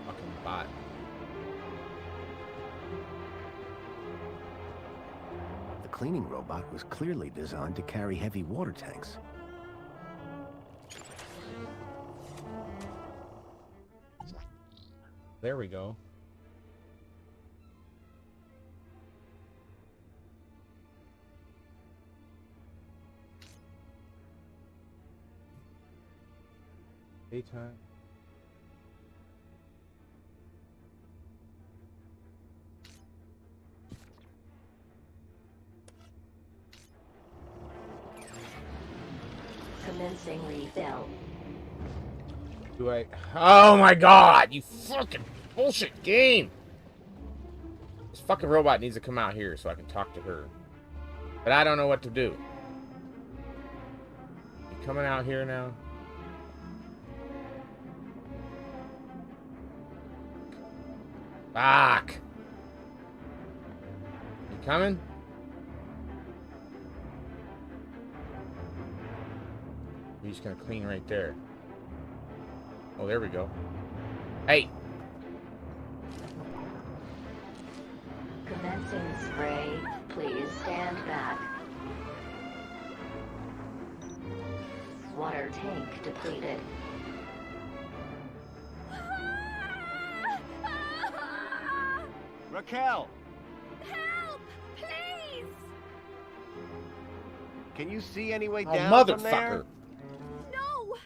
Fucking bot. The cleaning robot was clearly designed to carry heavy water tanks. There we go. Daytime. Commencing refill. Do I? Oh my god! You fucking bullshit game! This fucking robot needs to come out here so I can talk to her. But I don't know what to do. You coming out here now? Fuck! You coming? We're just gonna clean right there. Oh, there we go. Hey! Commencing spray. Please stand back. Water tank depleted. Raquel! Help! Please! Can you see any way Oh, down from there? motherfucker! No!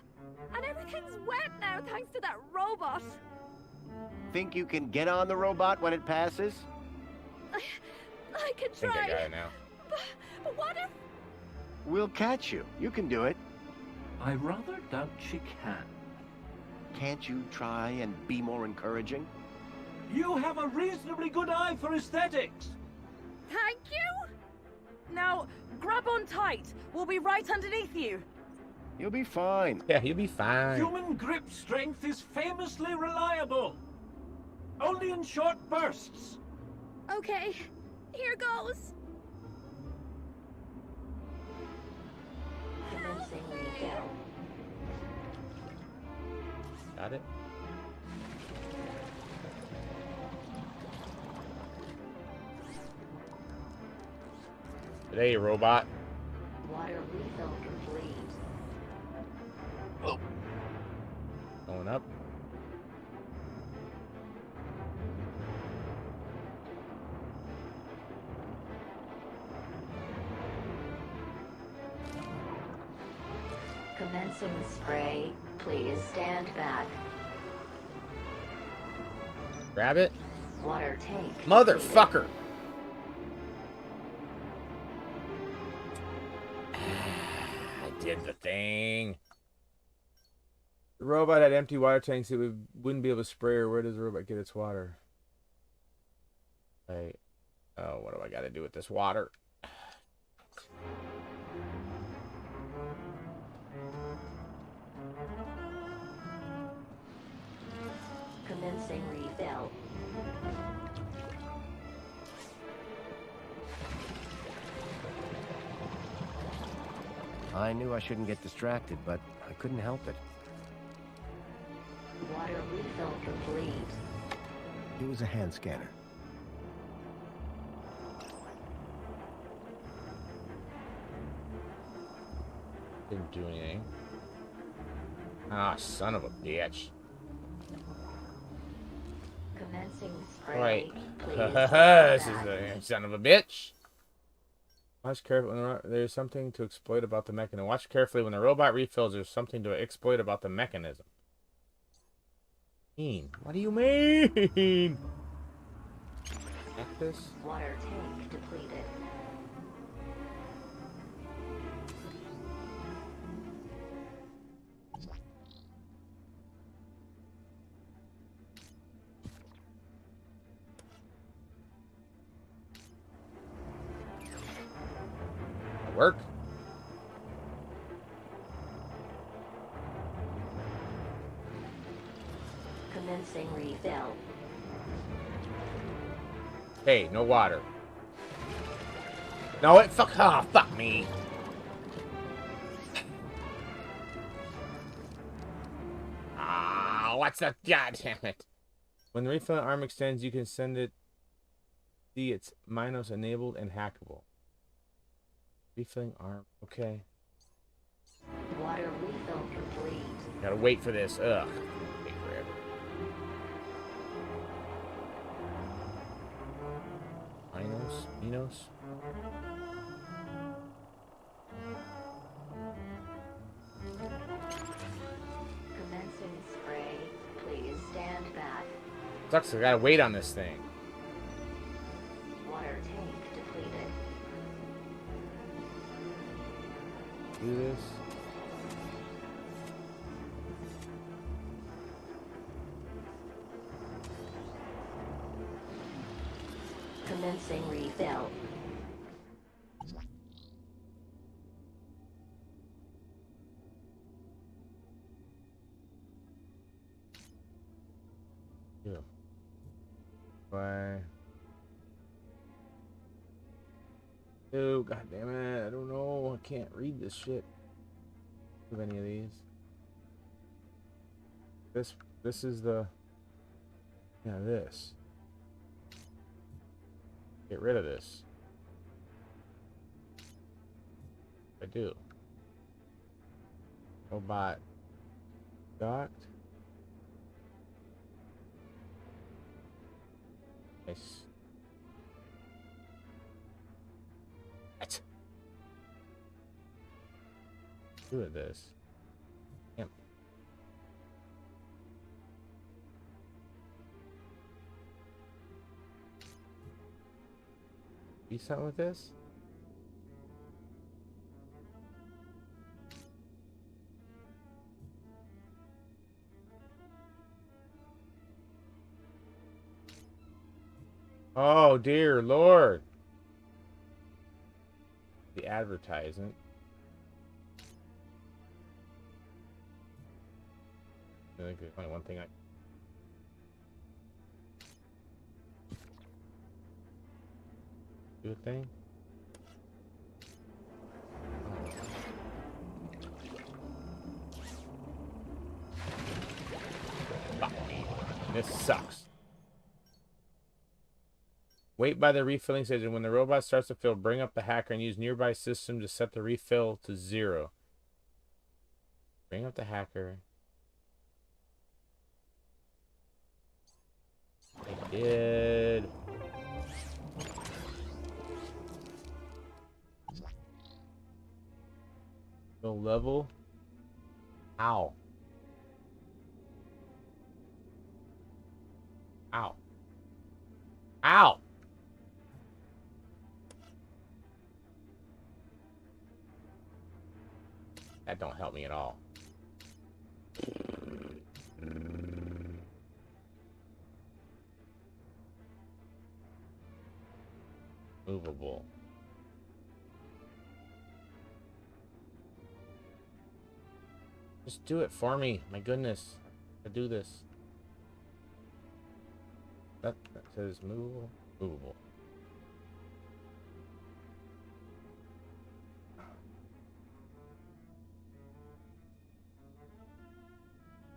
And everything's wet now thanks to that robot. Think you can get on the robot when it passes? I can I think try. I got it now. But what if... We'll catch you. You can do it. I rather doubt she can. Can't you try and be more encouraging? You have a reasonably good eye for aesthetics. Thank you! Now, grab on tight. We'll be right underneath you. You'll be fine. Yeah, you'll be fine. Human grip strength is famously reliable. Only in short bursts. Okay, here goes. Commencing refill. Got it. Today, robot. Water refill complete. Oh. Going up. Commencing spray. Please stand back. Grab it. Water tank. Motherfucker. I did the thing. The robot had empty water tanks. It wouldn't be able to spray her. Where does the robot get its water? Right. Oh, what do I got to do with this water? Commencing refill. I knew I shouldn't get distracted, but I couldn't help it. Water refill complete. It was a hand scanner. Didn't do anything. Ah, son of a bitch. Commencing spray. Right. Please This is stand a back. son of a bitch. Watch carefully when there's something to exploit about the mechanism. Watch carefully when the robot refills. There's something to exploit about the mechanism. What do you mean? This? Water tank depleted. Work. Commencing refill. Hey, no water. No, it fuck. Oh, fuck me. Ah, what's that? God damn it. When the refill arm extends, you can send it. See, it's Minos enabled and hackable. Refilling arm. Okay. Water refill complete. Gotta wait for this. Ugh. Take forever. Minos. Commencing spray. Please stand back. Sucks. I gotta wait on this thing. Water tank depleted. Do this. Commencing refill. Yeah. Bye. Oh, god damn it. I don't know. I can't read this shit. Of any of these. This is the. Yeah, this. Get rid of this. I do. Robot docked. Nice. What? Do with this. Damn. Do something with this? Oh dear Lord. The advertisement. I think there's only one thing I do a thing. This sucks. Wait by the refilling station. When the robot starts to fill, bring up the hacker and use nearby system to set the refill to 0. Bring up the hacker. I did. No level. Ow. Ow. Ow. That don't help me at all. Movable. Just do it for me. My goodness. I do this. That says movable. Movable.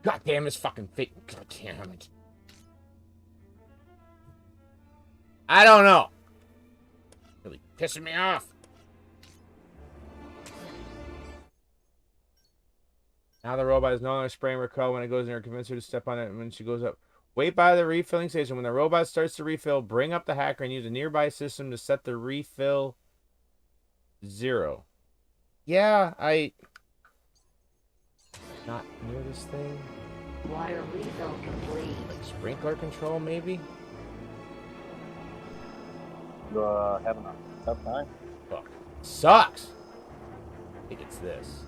God damn this fucking fake. God damn it. I don't know. Really pissing me off. Now the robot is no longer spraying Raquel when it goes in her. Convince her to step on it when she goes up. Wait by the refilling station. When the robot starts to refill, bring up the hacker and use a nearby system to set the refill 0. Yeah, not near this thing. Water refill complete. Like sprinkler control, maybe? You having a tough time? Fuck. Sucks! I think it's this.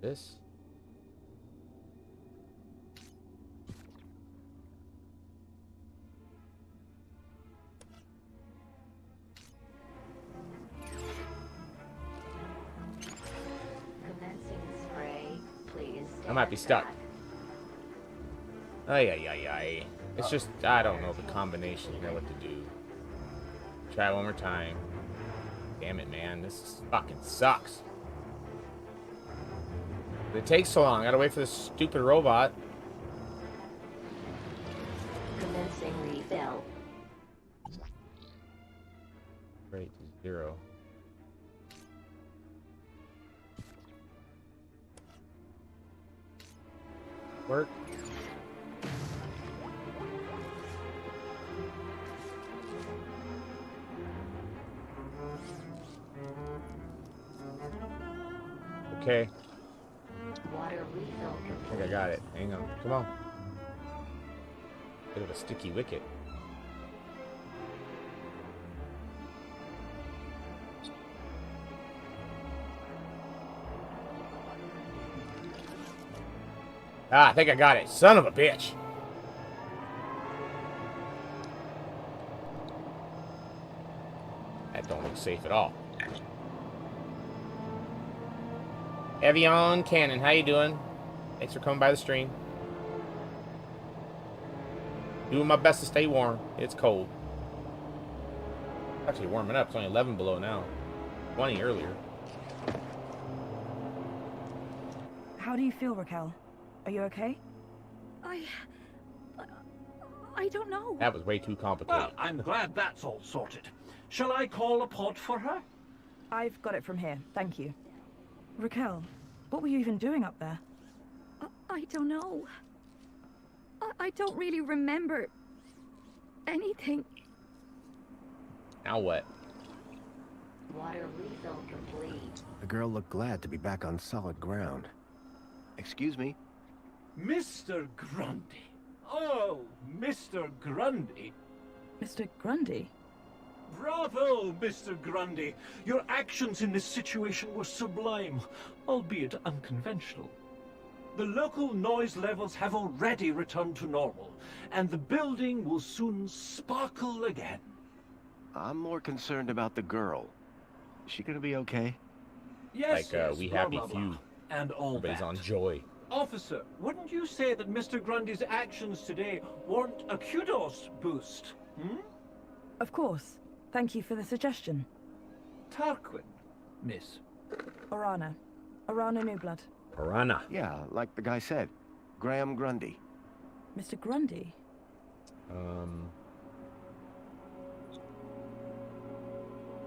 This? Commencing spray. Please. I might be stuck. Ay, ay, ay, ay. It's just, I don't know the combination here, what to do. Try one more time. Damn it, man. This fucking sucks. It takes so long. I gotta wait for this stupid robot. Commencing refill. Rate 0. Work. Okay. Water refill I think complete. I got it. Hang on. Come on. Bit of a sticky wicket. Ah, I think I got it. Son of a bitch. That don't look safe at all. Evian Cannon, how you doing? Thanks for coming by the stream. Doing my best to stay warm. It's cold. Actually warming up. It's only 11 below now. 20 earlier. How do you feel, Raquel? Are you okay? I don't know. That was way too complicated. Well, I'm glad that's all sorted. Shall I call a pod for her? I've got it from here, thank you. Raquel, what were you even doing up there? I don't know. I don't really remember anything. Now what? Water refill complete. The girl looked glad to be back on solid ground. Excuse me? Mr. Grundy. Oh, Mr. Grundy. Mr. Grundy? Bravo, Mr. Grundy. Your actions in this situation were sublime, albeit unconventional. The local noise levels have already returned to normal, and the building will soon sparkle again. I'm more concerned about the girl. Is she gonna be okay? Yes, yes, We blah, Happy blah, blah. Few. And all Everybody's that. on joy. Officer, wouldn't you say that Mr. Grundy's actions today weren't a kudos boost? Hmm? Of course. Thank you for the suggestion. Tarquin, miss? Orana. Orana Newblood. Piranha. Yeah, like the guy said. Graham Grundy. Mr. Grundy?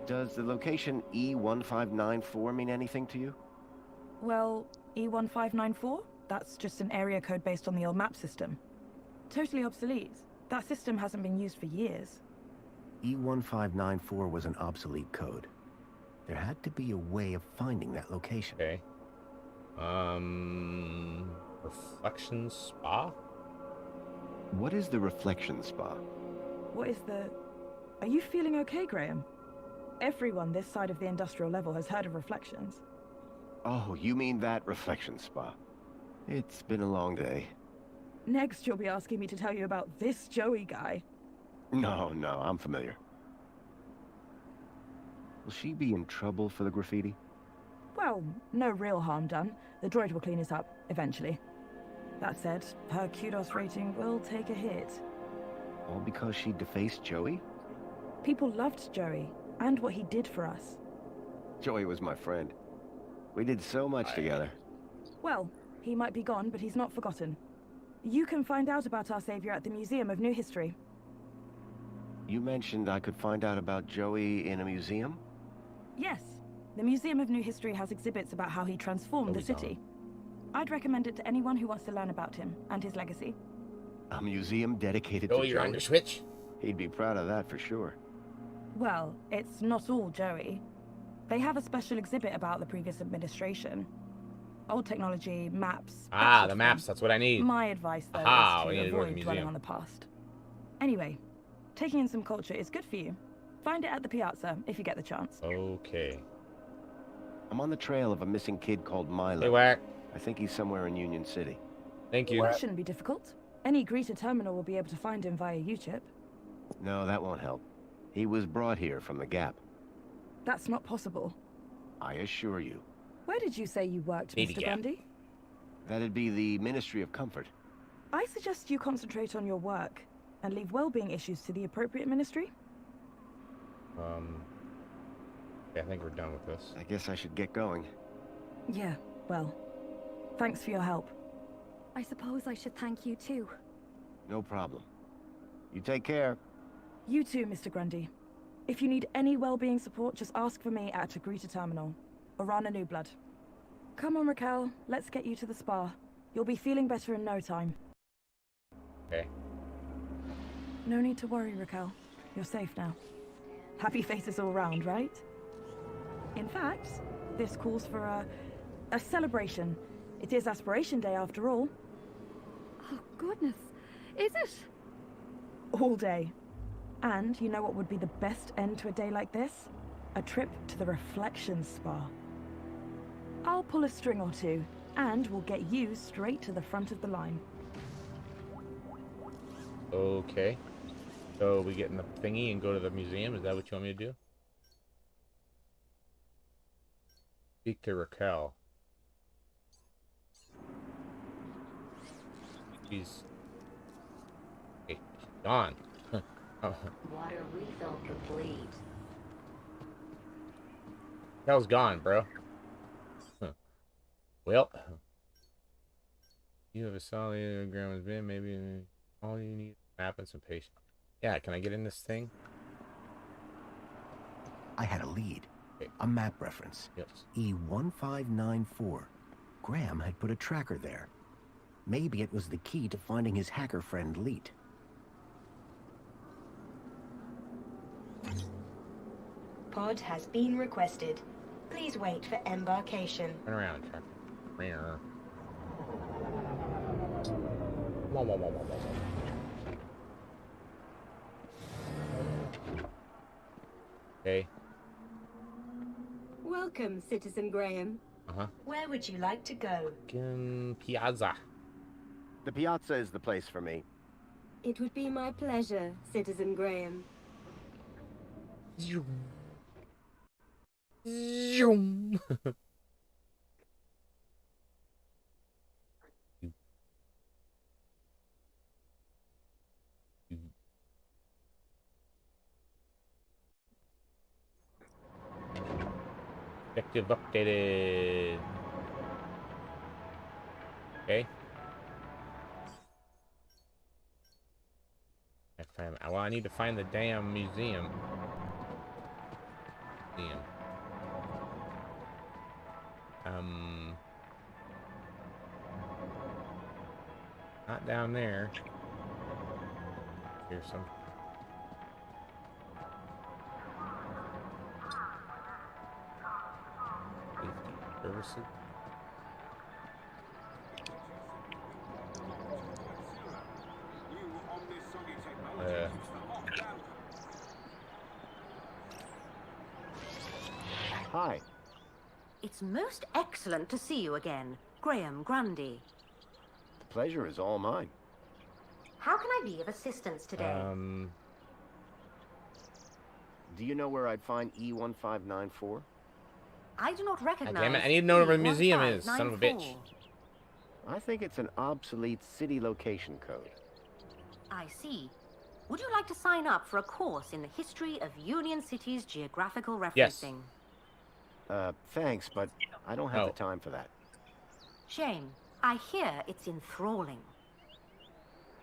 Does the location E1594 mean anything to you? Well, E1594? That's just an area code based on the old map system. Totally obsolete. That system hasn't been used for years. E1594 was an obsolete code. There had to be a way of finding that location. Okay. Reflection Spa? What is the Reflection Spa? What is the... Are you feeling okay, Graham? Everyone this side of the industrial level has heard of Reflections. Oh, you mean that Reflection Spa. It's been a long day. Next, you'll be asking me to tell you about this Joey guy. No, I'm familiar. Will she be in trouble for the graffiti? Well, no real harm done. The droid will clean it up, eventually. That said, her kudos rating will take a hit. All because she defaced Joey? People loved Joey, and what he did for us. Joey was my friend. We did so much together. Well, he might be gone, but he's not forgotten. You can find out about our savior at the Museum of New History. You mentioned I could find out about Joey in a museum? Yes. The Museum of New History has exhibits about how he transformed the city. I'd recommend it to anyone who wants to learn about him and his legacy. A museum dedicated Oh, to you're Joey? under switch? He'd be proud of that for sure. Well, it's not all Joey. They have a special exhibit about the previous administration. Old technology, maps... Ah, the maps, that's what I need. My advice, though, Aha, is we to need to go to the avoid dwelling museum. on the past. Anyway, taking in some culture is good for you. Find it at the piazza, if you get the chance. Okay. I'm on the trail of a missing kid called Milo. Hey, Whack. I think he's somewhere in Union City. Thank you. That shouldn't be difficult. Any Greta terminal will be able to find him via U-chip. No, that won't help. He was brought here from the Gap. That's not possible. I assure you. Where did you say you worked, Baby Mr. Gap. Grundy? That'd be the Ministry of Comfort. I suggest you concentrate on your work and leave well-being issues to the appropriate ministry. Yeah, I think we're done with this. I guess I should get going. Yeah, well, thanks for your help. I suppose I should thank you too. No problem. You take care. You too, Mr. Grundy. If you need any well-being support, just ask for me at a Greta terminal. Orana Newblood. Come on, Raquel. Let's get you to the spa. You'll be feeling better in no time. Okay. No need to worry, Raquel. You're safe now. Happy faces all round, right? In fact, this calls for a celebration. It is Aspiration Day after all. Oh, goodness. Is it? All day. And you know what would be the best end to a day like this? A trip to the Reflection Spa. I'll pull a string or two, and we'll get you straight to the front of the line. Okay. So we get in the thingy and go to the museum? Is that what you want me to do? Speak to Raquel. She's... Hey, she's gone. Oh. Water refill complete. Raquel's gone, bro. Huh. Well. You have a solid grandma's bin, maybe all you need is a map and some patience. Yeah, can I get in this thing? I had a lead. Okay. A map reference. Yes. E1594. Graham had put a tracker there. Maybe it was the key to finding his hacker friend, Leet. Pod has been requested. Please wait for embarkation. Turn around, Chakra. Whoa, whoa, whoa, whoa, whoa. Okay. Welcome, Citizen Graham. Uh-huh. Where would you like to go? Piazza. The piazza is the place for me. It would be my pleasure, Citizen Graham. Zoom. Objective updated. Okay. Well, I need to find the damn museum. Not down there. Here's some. Safety services. Hi. It's most excellent to see you again, Graham Grundy. The pleasure is all mine. How can I be of assistance today? Do you know where I'd find E1594? I do not recognize. Damn it! I need to know where the museum is. Son of a bitch. I think it's an obsolete city location code. I see. Would you like to sign up for a course in the history of Union City's geographical referencing? Yes. Thanks, but I don't have the time for that. Shame. I hear it's enthralling.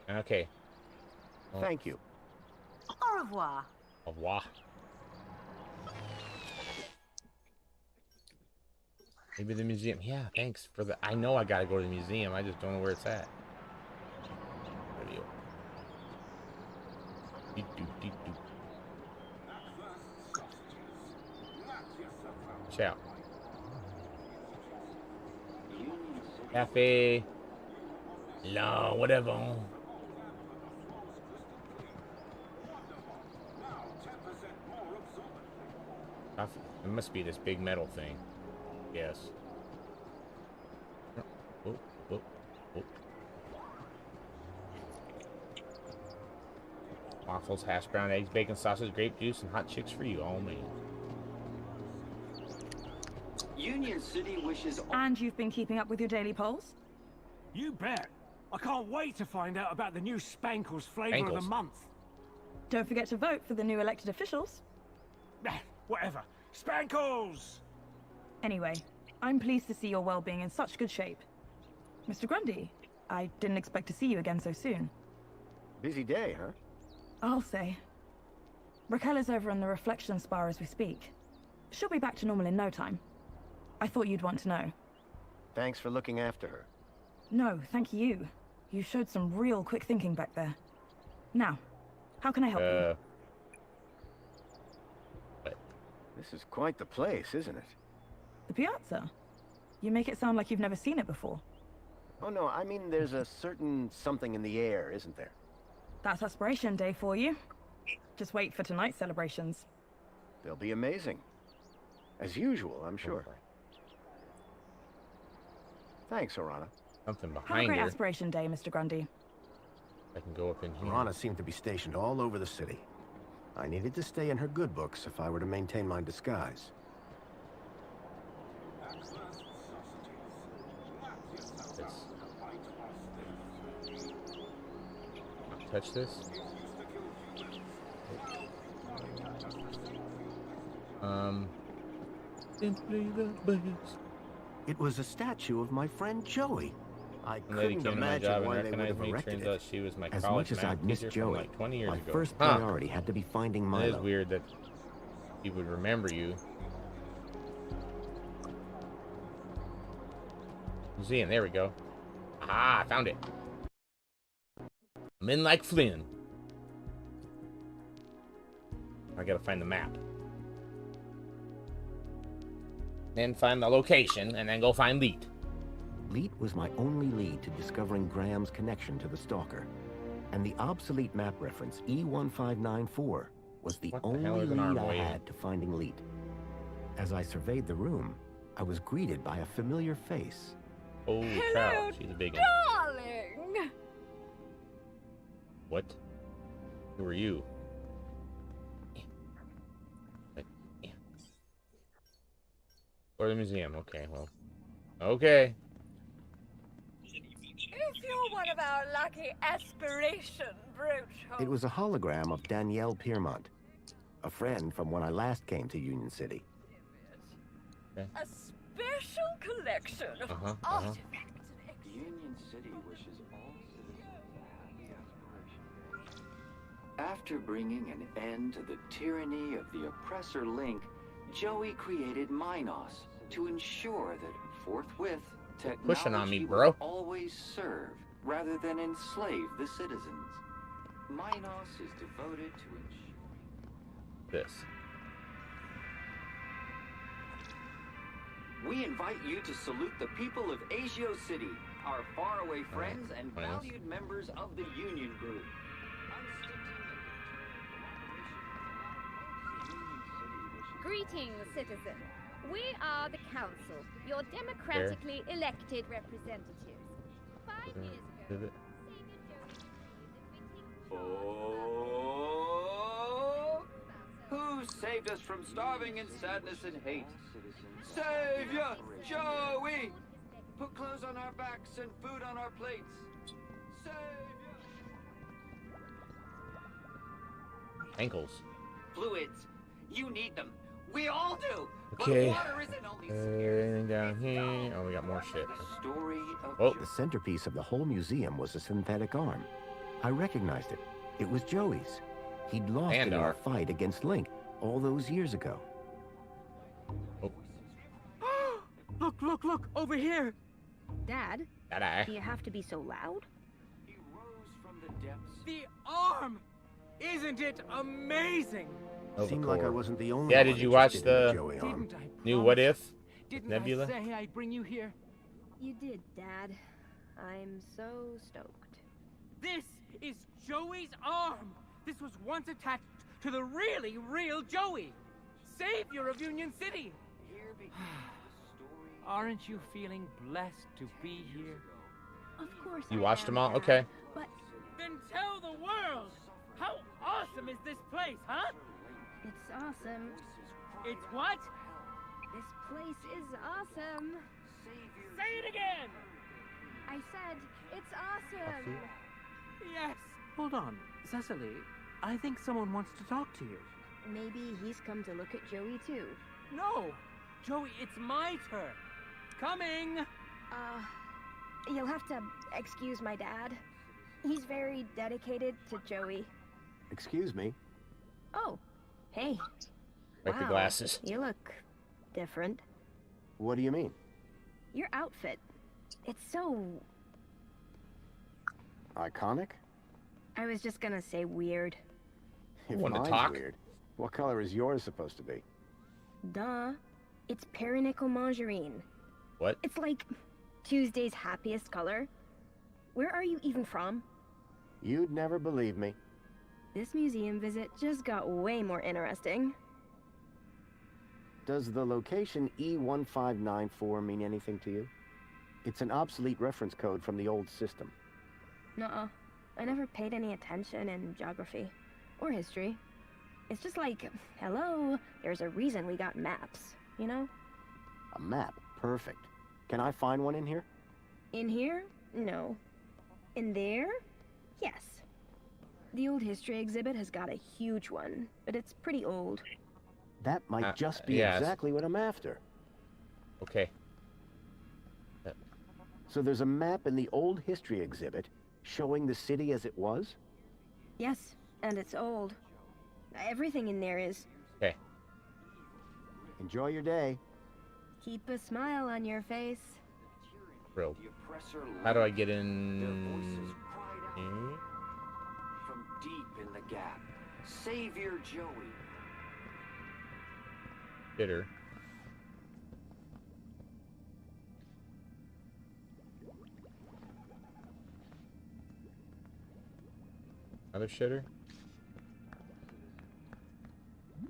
Okay. Well, thank you. Au revoir. Au revoir. Maybe the museum. Yeah, thanks for the. I know I gotta go to the museum. I just don't know where it's at. Radio. Ciao. Cafe. No, whatever. It must be this big metal thing. Yes. Oh, oh, oh. Waffles, hash brown, eggs, bacon, sausage, grape juice, and hot chicks for you. Oh, man. Union City wishes... And you've been keeping up with your daily polls? You bet. I can't wait to find out about the new Spankles flavor of the month. Don't forget to vote for the new elected officials. Whatever. Spankles! Anyway, I'm pleased to see your well-being in such good shape. Mr. Grundy, I didn't expect to see you again so soon. Busy day, huh? I'll say. Raquel is over in the reflection spa as we speak. She'll be back to normal in no time. I thought you'd want to know. Thanks for looking after her. No, thank you. You showed some real quick thinking back there. Now, how can I help you? This is quite the place, isn't it? The piazza? You make it sound like you've never seen it before. Oh no, I mean there's a certain something in the air, isn't there? That's Aspiration Day for you. Just wait for tonight's celebrations. They'll be amazing. As usual, I'm sure. Thanks, Orana. Something behind Have a great her. Aspiration Day, Mr. Grundy. I can go up in here. Orana seemed to be stationed all over the city. I needed to stay in her good books if I were to maintain my disguise. Touch this. Simply the best. It was a statue of my friend Joey. I Lady couldn't came to my imagine job and why they would recognized have me. erected Turns out it. she was my As college much as math I'd missed teacher from Joey, like 20 years my ago. first priority had to be finding Milo. It is weird that he would remember you. Museum, there we go. Ah, I found it. I'm in like Flynn. I gotta find the map. Then find the location, and then go find Leet. Leet was my only lead to discovering Graham's connection to the Stalker. And the obsolete map reference E1594 was the only lead I had to finding Leet. As I surveyed the room, I was greeted by a familiar face. Oh, cow, she's a big one. Darling! What? Who are you? Or the museum. Okay, well. Okay. If you're one of our lucky aspiration brooch It was a hologram of Danielle Piermont, a friend from when I last came to Union City. Okay. A special collection of artifacts. Union City wishes all citizens a happy aspiration. After bringing an end to the tyranny of the oppressor Link, Joey created Minos to ensure that forthwith pushing on technology me, bro. would always serve rather than enslave the citizens. Minos is devoted to ensuring this. We invite you to salute the people of Asio City, our faraway friends and valued members of the Union Group. Greetings, citizen. We are the Council, your democratically elected representatives. 5 years ago, Oh, who saved us from starving in sadness and hate? Savior Joey! Put clothes on our backs and food on our plates. Savior! Ankles. Fluids. You need them. We all do. Okay. But water isn't only Anything down here? Oh, we got more shit. story of Oh. The centerpiece of the whole museum was a synthetic arm. I recognized it. It was Joey's. He'd lost it in our fight against Link all those years ago. Look, over here! Dad? Dad. Do you have to be so loud? The arm! Isn't it amazing? Seemed like I wasn't the only Yeah, one did you watch interested in the Joey arm. new What If? Didn't Nebula? I say I'd bring you here? You did, Dad. I'm so stoked. This is Joey's arm! This was once attached to the really real Joey! Savior of Union City! Aren't you feeling blessed to be here? Of course. You watched them all? Okay. But then tell the world! How awesome is this place, huh? it's awesome. It's what? This place is awesome. Say it again! I said it's awesome. Yes. Hold on, Cecily. I think someone wants to talk to you. Maybe he's come to look at Joey too. No! Joey, it's my turn. Coming! You'll have to excuse my dad. He's very dedicated to Joey. Excuse me? Oh, hey. Like the glasses. You look different. What do you mean? Your outfit. It's so... Iconic? I was just gonna say weird. If Want to mine's talk? weird, what color is yours supposed to be? Duh. It's perinickel margarine. What? It's like Tuesday's happiest color. Where are you even from? You'd never believe me. This museum visit just got way more interesting. Does the location E1594 mean anything to you? It's an obsolete reference code from the old system. Nuh-uh. I never paid any attention in geography. Or history. It's just like, hello, there's a reason we got maps, you know? A map. Perfect. Can I find one in here? In here? No. In there? Yes. The old history exhibit has got a huge one, but it's pretty old. That might just be yes. exactly what I'm after. Okay. So there's a map in the old history exhibit showing the city as it was? Yes, and it's old. Everything in there is. Okay. Enjoy your day. Keep a smile on your face. Bro. How do I get in? From deep in the gap. Savior Joey. Bitter. Another shitter?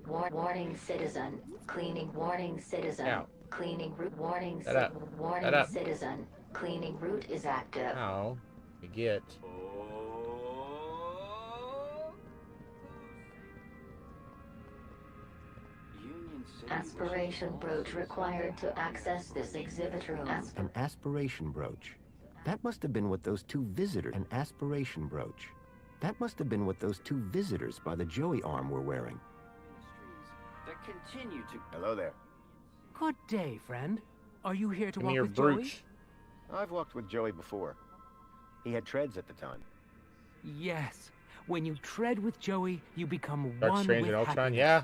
Warning citizen. Cleaning warning citizen. Ow. Cleaning route warning Shut up. warning Shut up. citizen. Cleaning route is active. How? You get. Aspiration brooch required to access this exhibit room. An aspiration brooch. That must have been what those two visitors... An aspiration brooch. That must have been what those two visitors by the Joey arm were wearing. That continue to... Hello there. Good day, friend. Are you here to Give me walk your with Joey? brooch. I've walked with Joey before. He had treads at the time. Yes. When you tread with Joey, you become Dark one Strange with and Ultron? happiness. Yeah.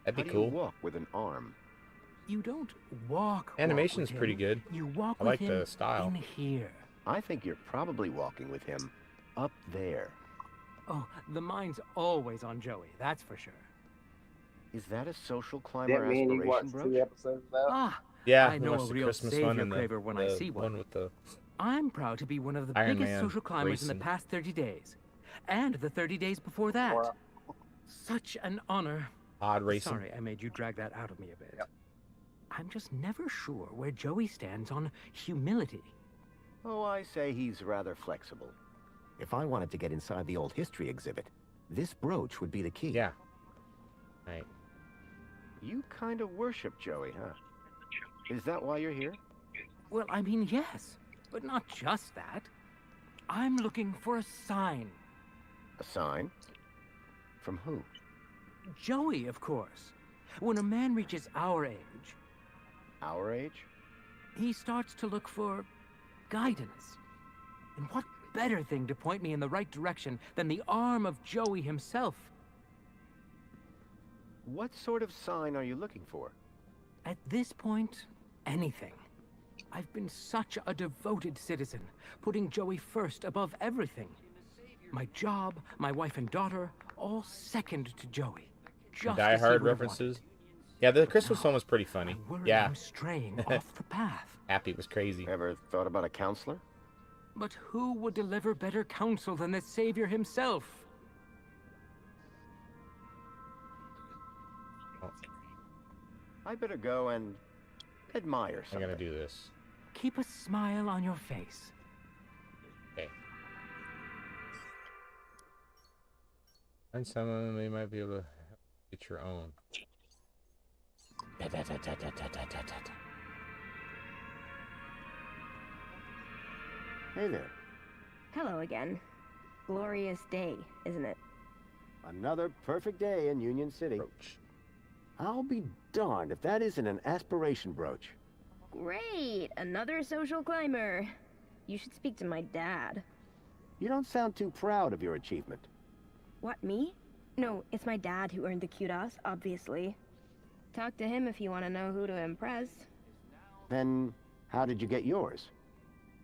That'd How be do you cool. walk with an arm? You don't walk. Animation's with pretty him. good. You walk I with like him the style. in here. I think you're probably walking with him up there. Oh, the mind's always on Joey, that's for sure. Is that a social climber Didn't mean you aspiration watched brooch? 2 episodes of that? Ah, Yeah, I we know watched a the real Christmas savior one and craver when I see one. with the I'm proud to be one of the Iron biggest Man social climbers in racing. the past 30 days. And the 30 days before that. Wow. Such an honor. odd racing. Sorry, I made you drag that out of me a bit. Yep. I'm just never sure where Joey stands on humility. Oh, I say he's rather flexible. If I wanted to get inside the old history exhibit, this brooch would be the key. Yeah. Right. You kind of worship Joey, huh? Is that why you're here? Well, I mean, yes, but not just that. I'm looking for a sign. A sign? From who? Joey, of course. When a man reaches our age, Our age? he starts to look for guidance. And what better thing to point me in the right direction than the arm of Joey himself? What sort of sign are you looking for? At this point, anything. I've been such a devoted citizen, putting Joey first above everything. My job, my wife and daughter, all second to Joey. Just Die as he Hard would have references. Yeah, the Christmas one was pretty funny. wanted. Yeah. I'm straying off the path. Happy was crazy. Ever thought about a counselor? But who would deliver better counsel than the Savior himself? I better go and admire I'm something. gonna do this. Keep a smile on your face. Okay. Find someone they might be able to get your own. Hey there. Hello again. Glorious day, isn't it? Another perfect day in Union City. Brooch. I'll be darned if that isn't an aspiration brooch. Great! Another social climber. You should speak to my dad. You don't sound too proud of your achievement. What, me? No, it's my dad who earned the kudos, obviously. Talk to him if you want to know who to impress. Then, how did you get yours?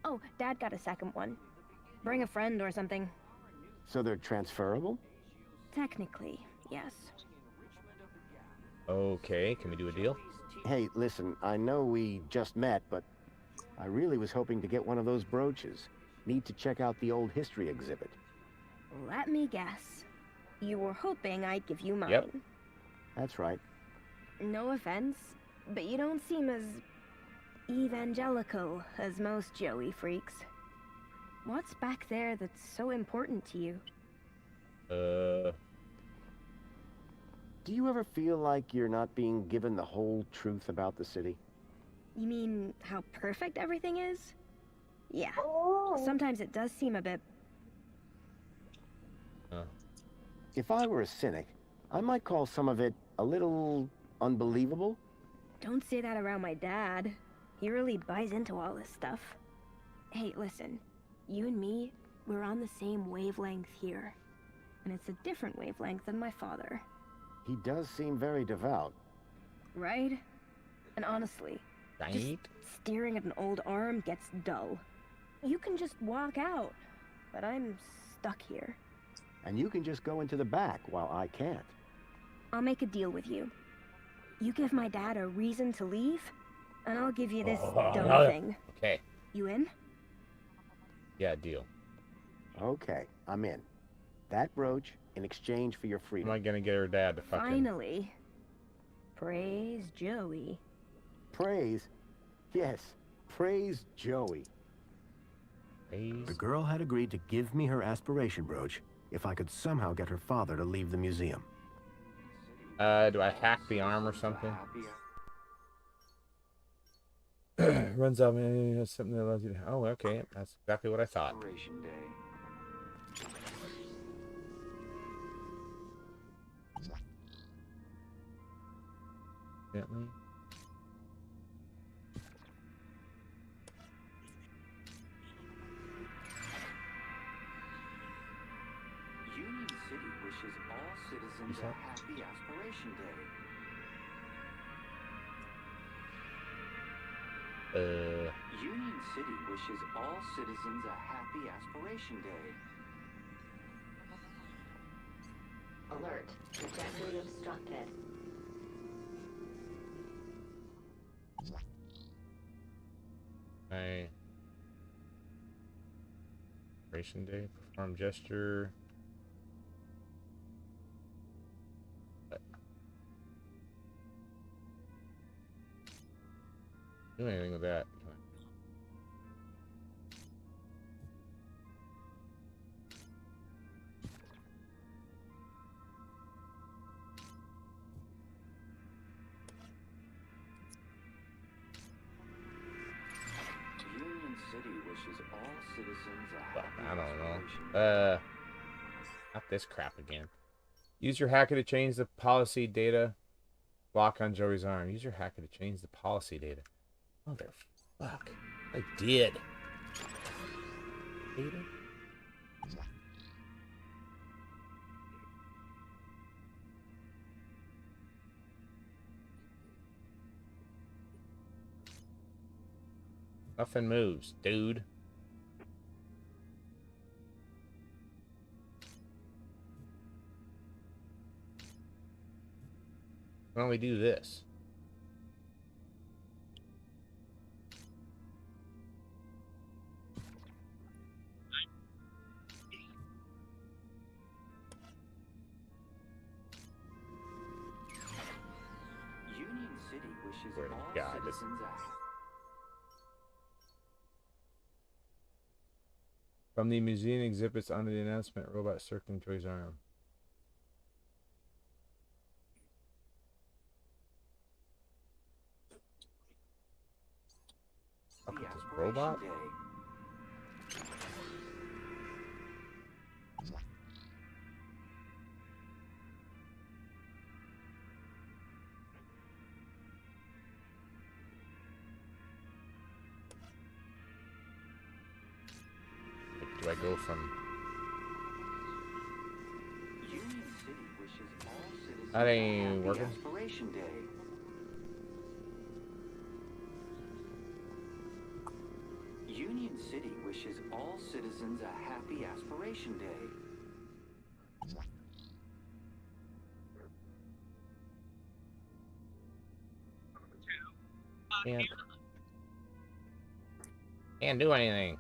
Oh, Dad got a second one. Bring a friend or something. So they're transferable? Technically, yes. Okay, can we do a deal? Hey, listen, I know we just met, but I really was hoping to get one of those brooches. Need to check out the old history exhibit. Let me guess. You were hoping I'd give you mine. Yep. That's right. No offense, but you don't seem as evangelical as most Joey freaks. What's back there that's so important to you? Do you ever feel like you're not being given the whole truth about the city? You mean how perfect everything is? Yeah. Sometimes it does seem a bit... If I were a cynic, I might call some of it a little unbelievable. Don't say that around my dad. He really buys into all this stuff. Hey, listen. You and me, we're on the same wavelength here. And it's a different wavelength than my father. He does seem very devout. Right? And honestly, just Right? staring at an old arm gets dull. You can just walk out, but I'm stuck here. And you can just go into the back while I can't. I'll make a deal with you. You give my dad a reason to leave, and I'll give you this dumb thing. Okay. You in? Yeah, deal. Okay, I'm in. That brooch in exchange for your freedom. Am I gonna get her dad to fucking... Finally. Praise Joey. Praise? Yes, praise Joey. Praise... The girl had agreed to give me her aspiration brooch if I could somehow get her father to leave the museum. Do I hack the arm or something? Runs out, man. Something that allows you to... Oh, okay. That's exactly what I thought. Gently. citizens a happy aspiration day. Union City wishes all citizens a happy aspiration day. Alert. Trajectory obstructed. Right. Aspiration day. Perform gesture. Do anything with that. Union City wishes all citizens a happy I don't aspiration know. Not this crap again. Use your hacker to change the policy data. Block on Joey's arm. Use your hacker to change the policy data. Motherfuck. I did. Data? Nothing moves, dude. Why don't we do this? Union City wishes Word of all God. citizens a From the museum exhibits under the announcement, robot circling Joy's arm. Fuck with this robot? day. Do I go from... Union City wishes all citizens That a ain't happy working. aspiration day. Union City wishes all citizens a happy aspiration day. Can't do anything.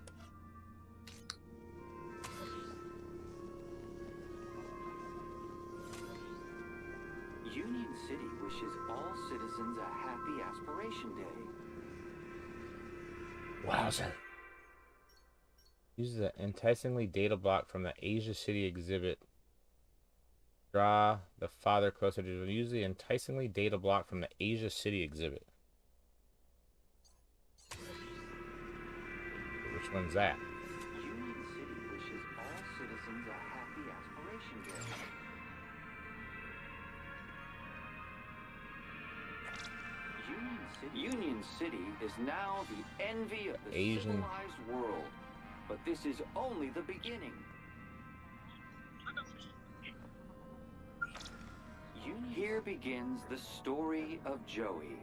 Union City wishes all citizens a happy aspiration day. Wowzer. Use the enticingly data block from the Asia City exhibit. Draw the father closer to... Use the enticingly data block from the Asia City exhibit. Which one's that? Union City wishes all citizens a happy aspiration day. Union City is now the envy of the Asian. civilized world. But this is only the beginning. Here begins the story of Joey.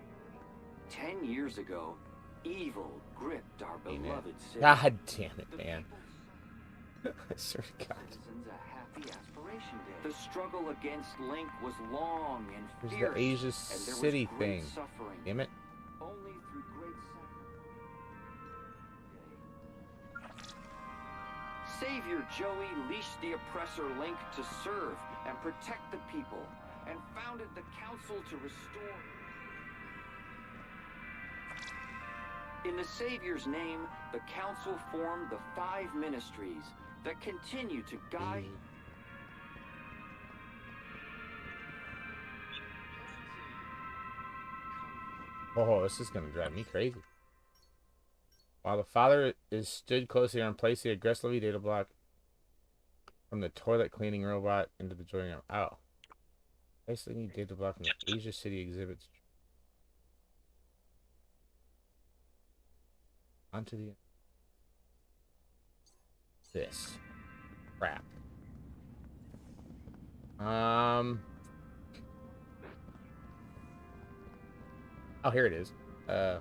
10 years ago, evil gripped our beloved city. God damn it, man. I swear to God. Citizens a happy aspiration day. The struggle against Link was long and There's fierce, the Asia and there City was great thing. suffering. Damn it. Only through great sacrifice. Savior Joey leashed the oppressor Link to serve and protect the people, and founded the council to restore. In the Savior's name, the council formed the 5 ministries that continue to guide. Oh, this is gonna drive me crazy. While the father is stood closely and placed the aggressively data block from the toilet cleaning robot into the joining room. Oh. Basically need data block from the Asia City exhibits. Onto the... This. Crap. Oh, here it is. I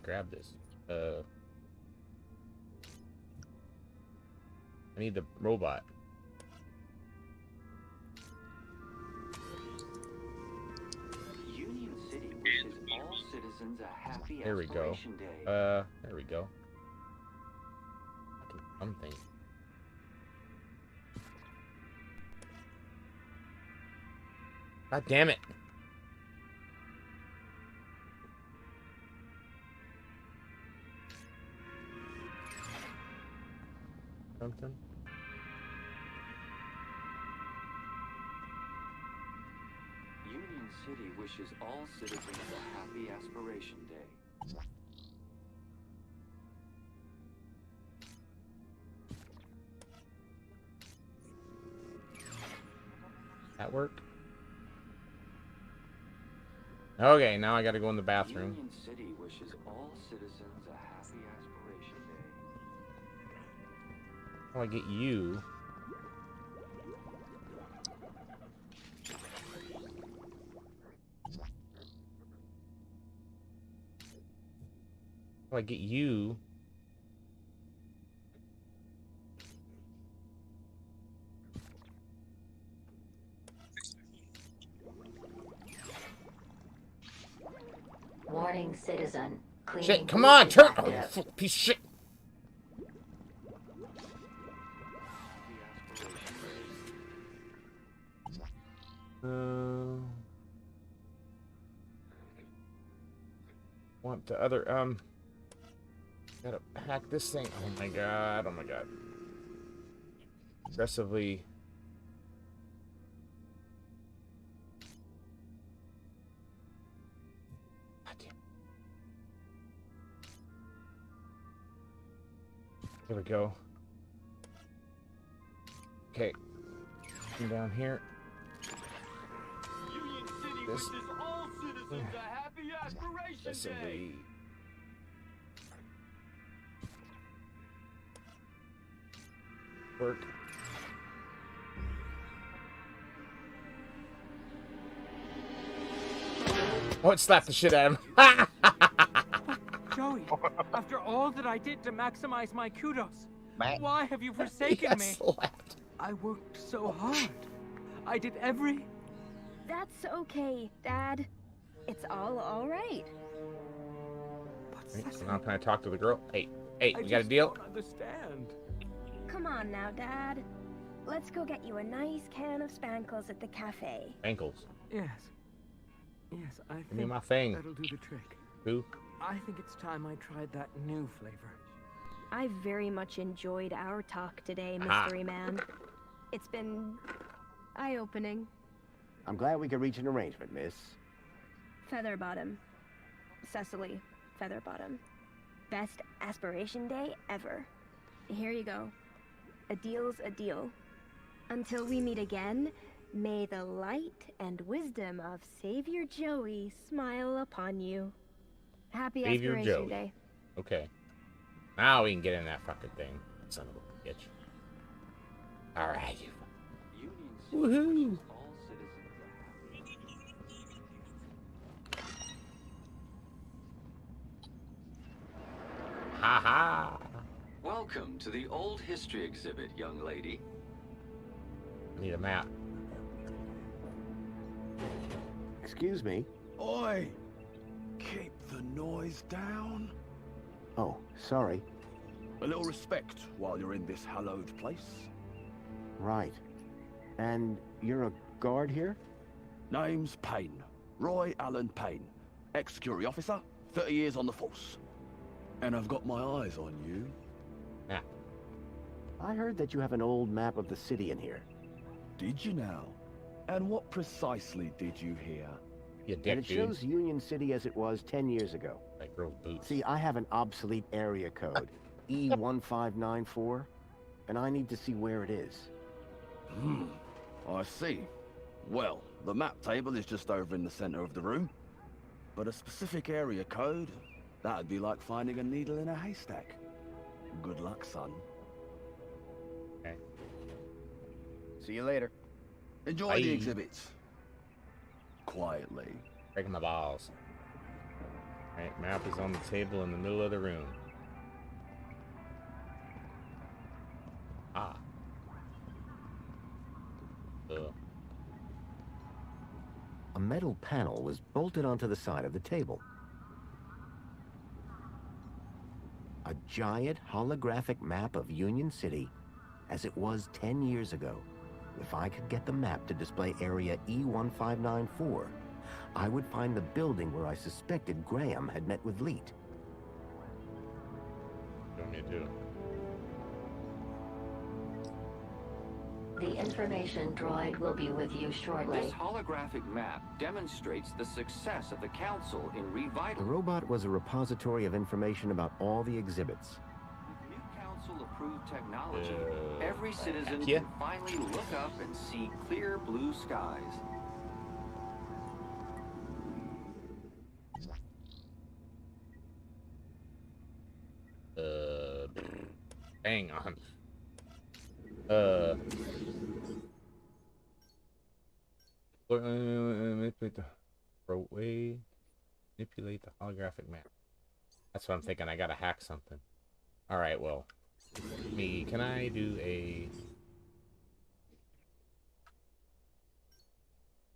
grab this. I need the robot. Union City wishes all citizens a happy There we go. Aspiration Day. There we go. Something. God damn it. Something. Union City wishes all citizens a happy Aspiration Day. That worked? Okay, now I gotta go in the bathroom. Union City wishes all citizens a happy Aspiration Day. How do I get you? How do I get you? Warning, citizen. Shit, come on, turn! Oh, piece of shit! Want the other, gotta hack this thing. Oh my god, oh my god. Aggressively. God damn. There we go. Okay. Come down here. Union City This. wishes all citizens a happy Aspiration Day. Work. Oh, it slapped the shit out of him. Joey, after all that I did to maximize my kudos, Matt. why have you forsaken me? Slapped. I worked so hard. I did every... That's okay, Dad. It's all right. Right, so now can I talk to the girl? Hey, I you got a just deal? don't understand. Come on now, Dad. Let's go get you a nice can of spankles at the cafe. Ankles. Yes. Yes, I think Give me my thing. that'll do the trick. Who? I think it's time I tried that new flavor. I very much enjoyed our talk today, Aha. Mystery Man. It's been eye-opening. I'm glad we could reach an arrangement, miss. Featherbottom. Cecily Featherbottom. Best Aspiration Day ever. Here you go. A deal's a deal. Until we meet again, may the light and wisdom of Savior Joey smile upon you. Happy Savior Aspiration Joey. Day. Okay. Now we can get in that fucking thing. Son of a bitch. Alright, you. Woohoo! Ha ha! Welcome to the Old History exhibit, young lady. I need a map. Excuse me. Oi! Keep the noise down. Oh, sorry. A little respect while you're in this hallowed place. Right. And you're a guard here? Name's Payne. Roy Allen Payne. Ex-security officer, 30 years on the force. And I've got my eyes on you. Yeah. I heard that you have an old map of the city in here. Did you now? And what precisely did you hear? You And dick, it dude. shows Union City as it was 10 years ago. That girl's boots. See, I have an obsolete area code, E1594, and I need to see where it is. I see. Well, the map table is just over in the center of the room. But a specific area code, that'd be like finding a needle in a haystack. Good luck, son. Okay. See you later. Enjoy Bye. the exhibits. Quietly. Breaking my balls. Alright, map is on the table in the middle of the room. Ah. Ugh. A metal panel was bolted onto the side of the table. A giant holographic map of Union City as it was 10 years ago. If I could get the map to display area E1594, I would find the building where I suspected Graham had met with Leet. What do you want me to do? The information droid will be with you shortly. This holographic map demonstrates the success of the Council in The revitalizing. robot was a repository of information about all the exhibits. With new Council-approved technology, every citizen yeah. can finally look up and see clear blue skies. Hang on. Manipulate the holographic map. That's what I'm thinking. I gotta hack something. All right. Well, can I do a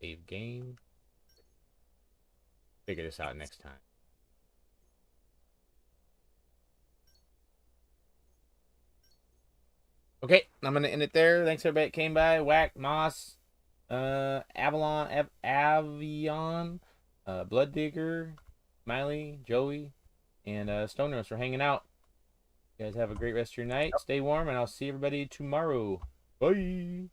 save game? Figure this out next time. Okay, I'm gonna end it there. Thanks everybody that came by. Whack, Moss, Avion, Blood Digger, Smiley, Joey, and Stone Nose for hanging out. You guys have a great rest of your night. Stay warm, and I'll see everybody tomorrow. Bye.